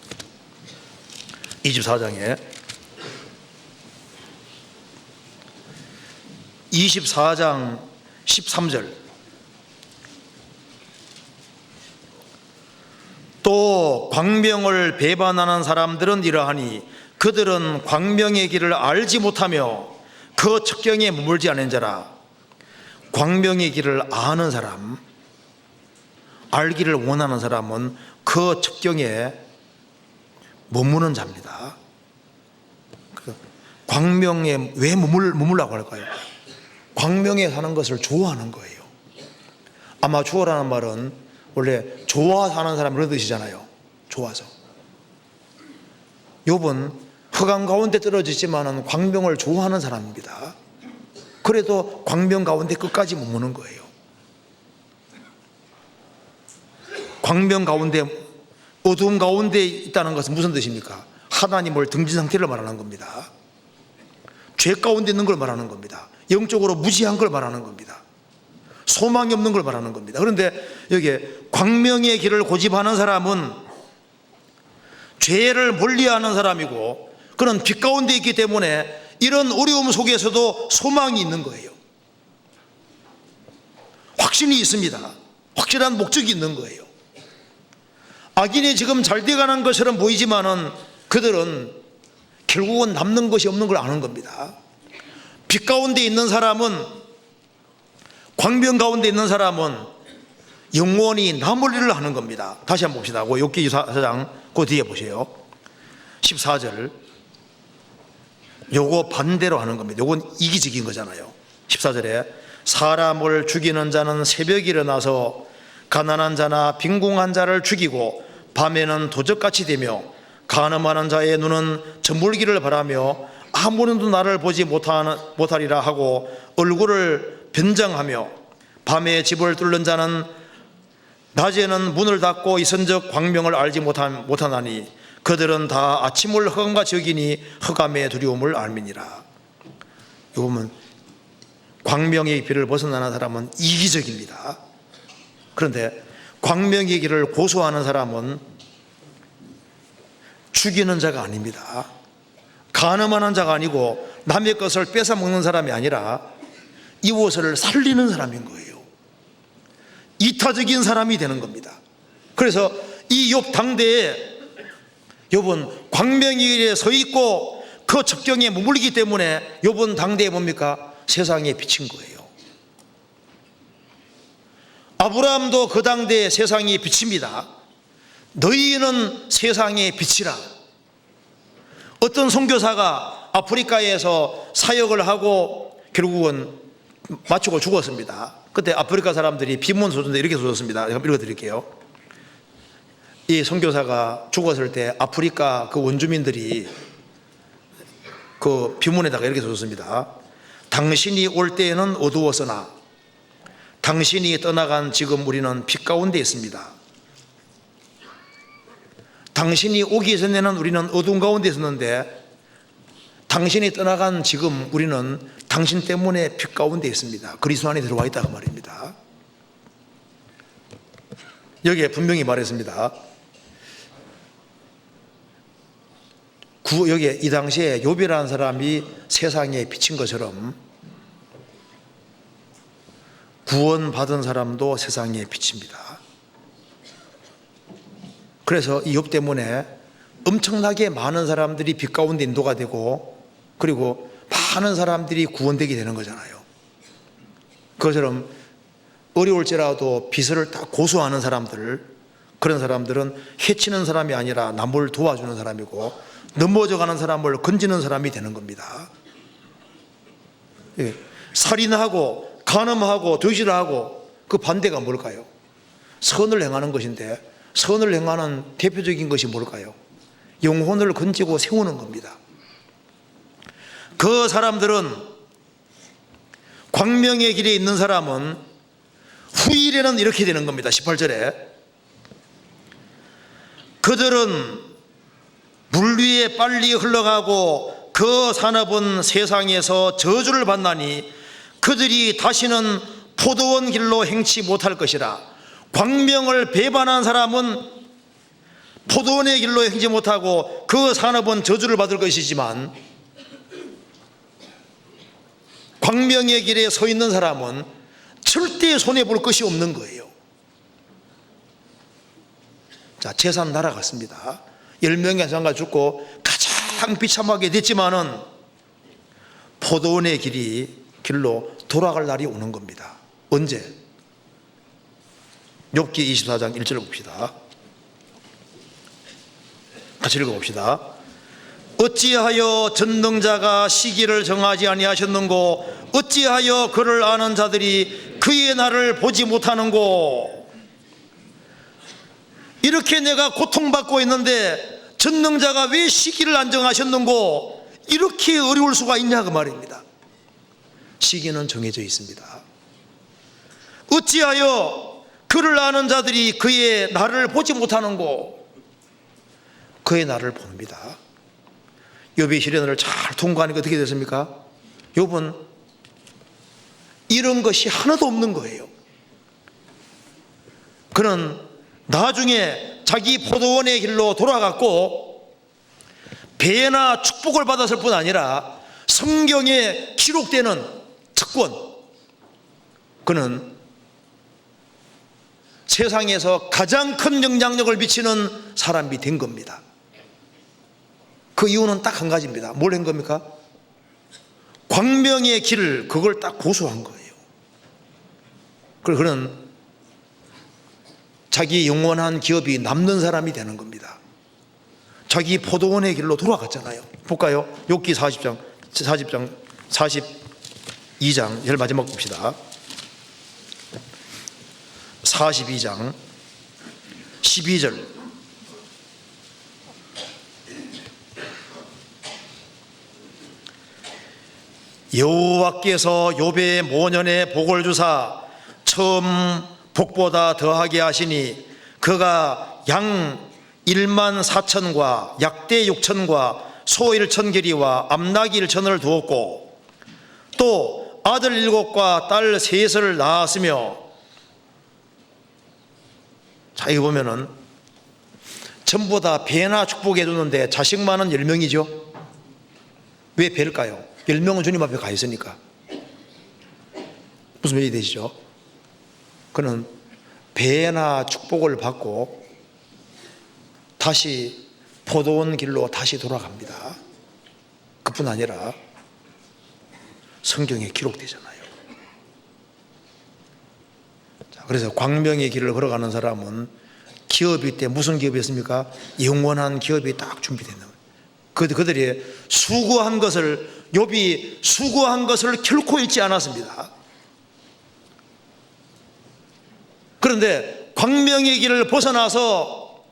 24장에 24장 13절. 또 광명을 배반하는 사람들은 이러하니 그들은 광명의 길을 알지 못하며 그 척경에 머물지 않은 자라. 광명의 길을 아는 사람, 알기를 원하는 사람은 그 척경에 머무는 자입니다. 광명에 왜 머물라고 할까요? 광명에 사는 것을 좋아하는 거예요. 아마 좋아라는 말은 원래 좋아 사는 사람 그런 뜻이잖아요. 좋아서. 욥은 흑암 가운데 떨어지지만은 광명을 좋아하는 사람입니다. 그래도 광명 가운데 끝까지 머무는 거예요. 광명 가운데, 어두움 가운데 있다는 것은 무슨 뜻입니까? 하나님을 등진 상태를 말하는 겁니다. 죄 가운데 있는 걸 말하는 겁니다. 영적으로 무지한 걸 말하는 겁니다. 소망이 없는 걸 말하는 겁니다. 그런데 여기에 광명의 길을 고집하는 사람은 죄를 멀리하는 사람이고, 그는 빛 가운데 있기 때문에 이런 어려움 속에서도 소망이 있는 거예요. 확신이 있습니다. 확실한 목적이 있는 거예요. 악인이 지금 잘 돼가는 것처럼 보이지만은 그들은 결국은 남는 것이 없는 걸 아는 겁니다. 빛 가운데 있는 사람은, 광명 가운데 있는 사람은 영원히 남을 일을 하는 겁니다. 다시 한번 봅시다. 욥기 4장 그 뒤에 보세요. 14절. 요거 반대로 하는 겁니다. 요건 이기적인 거잖아요. 14절에 사람을 죽이는 자는 새벽에 일어나서 가난한 자나 빈궁한 자를 죽이고 밤에는 도적같이 되며 간음하는 자의 눈은 저물기를 바라며 아무런도 나를 보지 못하리라 하고 얼굴을 변장하며 밤에 집을 뚫는 자는 낮에는 문을 닫고 있은즉 광명을 알지 못하나니 그들은 다 아침을 흑암같이 여기니 흑암의 두려움을 알미니라. 이거 보면 광명의 길을 벗어나는 사람은 이기적입니다. 그런데 광명의 길을 고수하는 사람은 죽이는 자가 아닙니다. 간음하는 자가 아니고 남의 것을 뺏어먹는 사람이 아니라 이웃을 살리는 사람인 거예요. 이타적인 사람이 되는 겁니다. 그래서 이 욥 당대에 욥은 광명의 길에 서 있고 그 척경에 머물기 때문에 욥은 당대에 뭡니까? 세상에 비친 거예요. 아브라함도 그 당대에 세상에 비칩니다. 너희는 세상의 빛이라. 어떤 선교사가 아프리카에서 사역을 하고 결국은 마치고 죽었습니다. 그때 아프리카 사람들이 비문 소전대 이렇게 써줬습니다. 제가 읽어드릴게요. 이 선교사가 죽었을 때 아프리카 그 원주민들이 그 비문에다가 이렇게 써줬습니다. 당신이 올 때에는 어두웠으나 당신이 떠나간 지금 우리는 빛 가운데 있습니다. 당신이 오기 전에는 우리는 어두운 가운데 있었는데 당신이 떠나간 지금 우리는 당신 때문에 빛 가운데 있습니다. 그리스도 안에 들어와 있다고 말입니다. 여기에 분명히 말했습니다. 여기에 이 당시에 욥이라는 사람이 세상에 비친 것처럼 구원받은 사람도 세상에 비칩니다. 그래서 이 욥 때문에 엄청나게 많은 사람들이 빛 가운데 인도가 되고 그리고 많은 사람들이 구원되게 되는 거잖아요. 그것처럼 어려울지라도 빛을 딱 고수하는 사람들, 그런 사람들은 해치는 사람이 아니라 남을 도와주는 사람이고 넘어져가는 사람을 건지는 사람이 되는 겁니다. 예. 살인하고 간음하고 도질하고 그 반대가 뭘까요? 선을 행하는 것인데 선을 행하는 대표적인 것이 뭘까요? 영혼을 건지고 세우는 겁니다. 그 사람들은 광명의 길에 있는 사람은 후일에는 이렇게 되는 겁니다. 18절에 그들은 물 위에 빨리 흘러가고 그 산업은 세상에서 저주를 받나니 그들이 다시는 포도원 길로 행치 못할 것이라. 광명을 배반한 사람은 포도원의 길로 행치 못하고 그 산업은 저주를 받을 것이지만 광명의 길에 서 있는 사람은 절대 손해볼 것이 없는 거예요. 자, 재산 날아갔습니다. 10명의 장가 죽고 가장 비참하게 됐지만은 포도원의 길로 돌아갈 날이 오는 겁니다. 언제? 욥기 24장 1절 봅시다. 같이 읽어봅시다. 어찌하여 전능자가 시기를 정하지 아니하셨는고 어찌하여 그를 아는 자들이 그의 날을 보지 못하는고. 이렇게 내가 고통받고 있는데 전능자가 왜 시기를 안 정하셨는고. 이렇게 어려울 수가 있냐 그 말입니다. 시기는 정해져 있습니다. 어찌하여 그를 아는 자들이 그의 날을 보지 못하는고. 그의 날을 봅니다. 욥이 시련을 잘 통과하니까 어떻게 됐습니까? 욥은 이런 것이 하나도 없는 거예요. 그는 나중에 자기 포도원의 길로 돌아갔고 배나 축복을 받았을 뿐 아니라 성경에 기록되는 특권, 그는 세상에서 가장 큰 영향력을 미치는 사람이 된 겁니다. 그 이유는 딱 한 가지입니다. 뭘 한 겁니까? 광명의 길을 그걸 딱 고수한 거예요. 그래서 그는 자기 영원한 기업이 남는 사람이 되는 겁니다. 자기 포도원의 길로 돌아갔잖아요. 볼까요? 욥기 42장 제일 마지막 봅시다. 42장 12절 여호와께서 욥의 모년에 복을 주사 처음 복보다 더하게 하시니 그가 양 1만 4천과 약대 6천과 소 1천개리와 암나귀 1천을 두었고 또 아들 7과 딸 3을 낳았으며. 자, 이거 보면은 전부 다 배나 축복해 주는데 자식만은 10명이죠. 왜 배일까요? 10명은 주님 앞에 가 있으니까. 무슨 말이 되시죠? 그는 배나 축복을 받고 다시 포도원 길로 다시 돌아갑니다. 그뿐 아니라 성경에 기록되잖아요. 자, 그래서 광명의 길을 걸어가는 사람은 기업이 때 무슨 기업이었습니까? 영원한 기업이 딱 준비되는 거예요. 그들이 수고한 것을, 욥이 수고한 것을 결코 잊지 않았습니다. 그런데 광명의 길을 벗어나서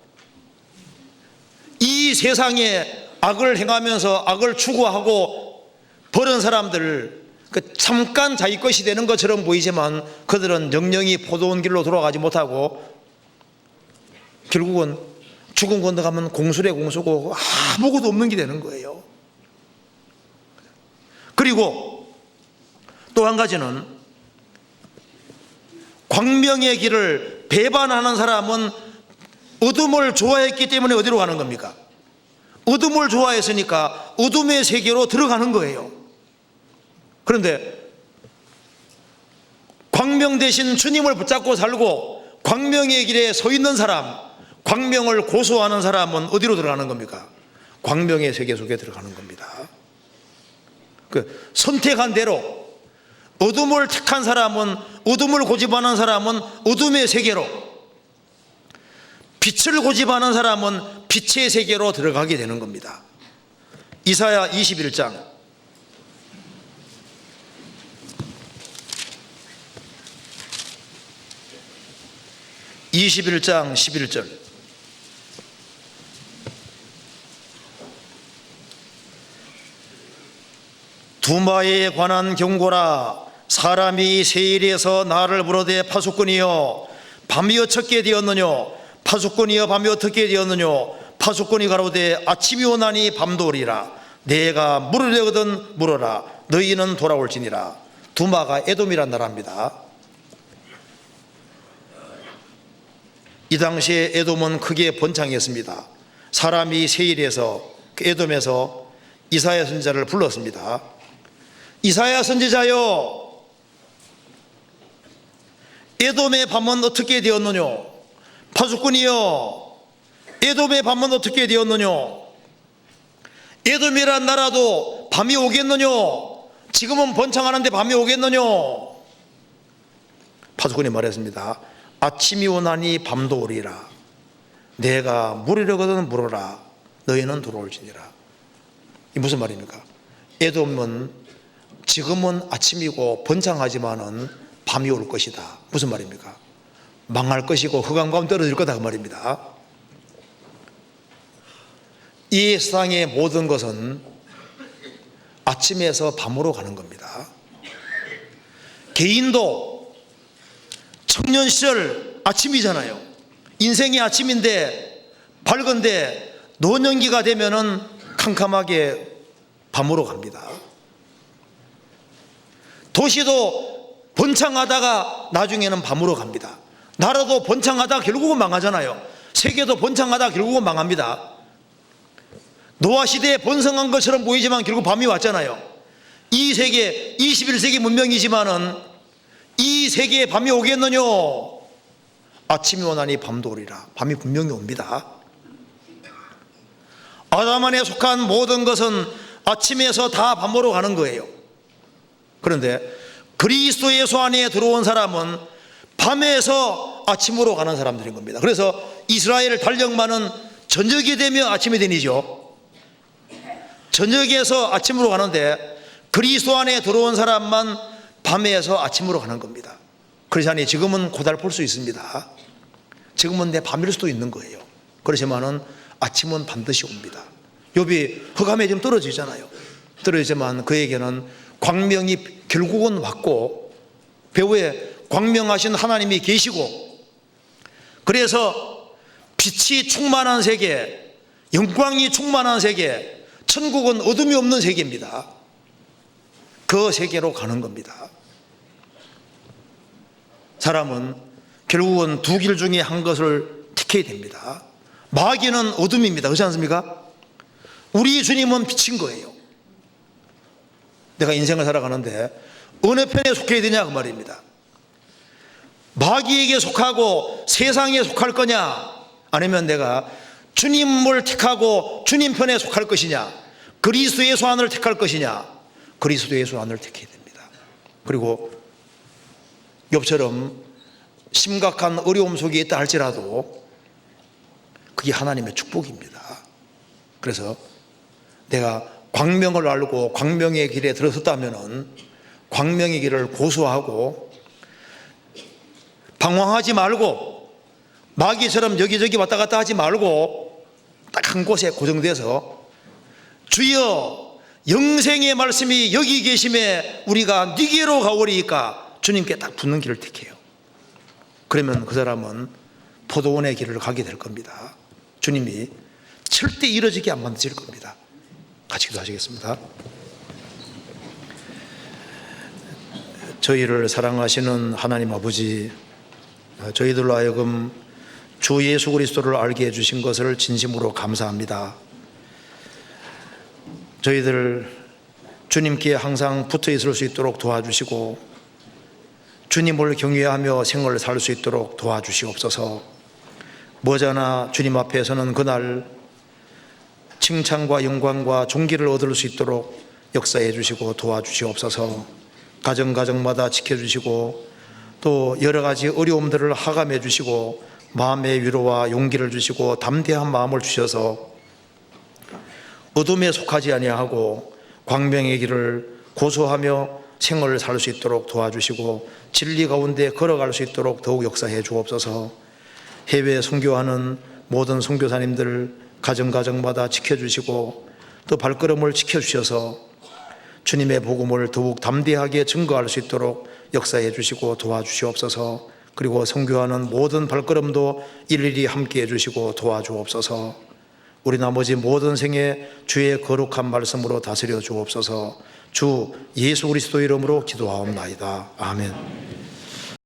이 세상에 악을 행하면서 악을 추구하고 버린 사람들, 잠깐 자기 것이 되는 것처럼 보이지만 그들은 영영이 포도원 길로 돌아가지 못하고 결국은 죽음 건너가면 공수래 공수고 아무것도 없는 게 되는 거예요. 그리고 또 한 가지는 광명의 길을 배반하는 사람은 어둠을 좋아했기 때문에 어디로 가는 겁니까? 어둠을 좋아했으니까 어둠의 세계로 들어가는 거예요. 그런데 광명 대신 주님을 붙잡고 살고 광명의 길에 서 있는 사람, 광명을 고수하는 사람은 어디로 들어가는 겁니까? 광명의 세계 속에 들어가는 겁니다. 선택한 대로 어둠을 택한 사람은, 어둠을 고집하는 사람은 어둠의 세계로, 빛을 고집하는 사람은 빛의 세계로 들어가게 되는 겁니다. 이사야 21장 11절 두마에 관한 경고라. 사람이 세일에서 나를 부르되 파수꾼이여 밤이 어떻게 되었느냐. 파수꾼이여 밤이 어떻게 되었느냐. 파수꾼이 가로되 아침이 오나니 밤도 오리라. 내가 물으려거든 물어라. 너희는 돌아올지니라. 두마가 에돔이란 나라입니다. 이 당시에 에돔은 크게 번창했습니다. 사람이 세일에서 에돔에서 이사야 선지자를 불렀습니다. 이사야 선지자여, 에돔의 밤은 어떻게 되었느냐. 파수꾼이여, 에돔의 밤은 어떻게 되었느냐. 에돔이란 나라도 밤이 오겠느냐. 지금은 번창하는데 밤이 오겠느냐. 파수꾼이 말했습니다. 아침이 오나니 밤도 오리라. 내가 물으려거든 물어라. 너희는 돌아올지니라. 이 무슨 말입니까? 에돔은 지금은 아침이고 번창하지만은 밤이 올 것이다. 무슨 말입니까? 망할 것이고 흑암 가운데 떨어질 거다 그 말입니다. 이 세상의 모든 것은 아침에서 밤으로 가는 겁니다. 개인도 청년 시절 아침이잖아요. 인생이 아침인데 밝은데 노년기가 되면은 캄캄하게 밤으로 갑니다. 도시도 번창하다가 나중에는 밤으로 갑니다. 나라도 번창하다가 결국은 망하잖아요. 세계도 번창하다가 결국은 망합니다. 노아 시대에 번성한 것처럼 보이지만 결국 밤이 왔잖아요. 이 세계 21세기 문명이지만은 이 세계에 밤이 오겠느냐. 아침이 오나니 밤도 오리라. 밤이 분명히 옵니다. 아담 안에 속한 모든 것은 아침에서 다 밤으로 가는 거예요. 그런데 그리스도 예수 안에 들어온 사람은 밤에서 아침으로 가는 사람들인 겁니다. 그래서 이스라엘 달력만은 저녁이 되면 아침이 되죠. 저녁에서 아침으로 가는데 그리스도 안에 들어온 사람만 밤에서 아침으로 가는 겁니다. 그러자니 지금은 고달플 수 있습니다. 지금은 내 밤일 수도 있는 거예요. 그렇지만은 아침은 반드시 옵니다. 욥이 흑암에 지금 떨어지잖아요. 떨어지지만 그에게는 광명이 결국은 왔고 배후에 광명하신 하나님이 계시고, 그래서 빛이 충만한 세계, 영광이 충만한 세계, 천국은 어둠이 없는 세계입니다. 그 세계로 가는 겁니다. 사람은 결국은 두 길 중에 한 것을 택해야 됩니다. 마귀는 어둠입니다. 그렇지 않습니까? 우리 주님은 빛인 거예요. 내가 인생을 살아가는데 어느 편에 속해야 되냐 그 말입니다. 마귀에게 속하고 세상에 속할 거냐, 아니면 내가 주님을 택하고 주님 편에 속할 것이냐, 그리스도 예수 안을 택할 것이냐. 그리스도 예수 안을 택해야 됩니다. 그리고 욥처럼 심각한 어려움 속에 있다 할지라도 그게 하나님의 축복입니다. 그래서 내가 광명을 알고 광명의 길에 들어섰다면은 광명의 길을 고수하고 방황하지 말고 마귀처럼 여기저기 왔다 갔다 하지 말고 딱 한 곳에 고정돼서 주여 영생의 말씀이 여기 계심에 우리가 니게로 가오리이까 주님께 딱 붙는 길을 택해요. 그러면 그 사람은 포도원의 길을 가게 될 겁니다. 주님이 절대 이루어지게 안 만드실 겁니다. 같이 기도하시겠습니다. 저희를 사랑하시는 하나님 아버지, 저희들로 하여금 주 예수 그리스도를 알게 해주신 것을 진심으로 감사합니다. 저희들 주님께 항상 붙어 있을 수 있도록 도와주시고 주님을 경외하며 생활을 살 수 있도록 도와주시옵소서. 머지않아 주님 앞에서는 그날 칭찬과 영광과 존귀를 얻을 수 있도록 역사해 주시고 도와주시옵소서. 가정가정마다 지켜주시고 또 여러 가지 어려움들을 하감해 주시고 마음의 위로와 용기를 주시고 담대한 마음을 주셔서 어둠에 속하지 아니하고 광명의 길을 고수하며 생활을 살 수 있도록 도와주시고 진리 가운데 걸어갈 수 있도록 더욱 역사해 주옵소서. 해외 선교하는 모든 선교사님들 가정가정마다 지켜주시고 또 발걸음을 지켜주셔서 주님의 복음을 더욱 담대하게 증거할 수 있도록 역사해 주시고 도와주시옵소서. 그리고 선교하는 모든 발걸음도 일일이 함께해 주시고 도와주옵소서. 우리 나머지 모든 생에 주의 거룩한 말씀으로 다스려 주옵소서. 주 예수 그리스도 이름으로 기도하옵나이다. 아멘.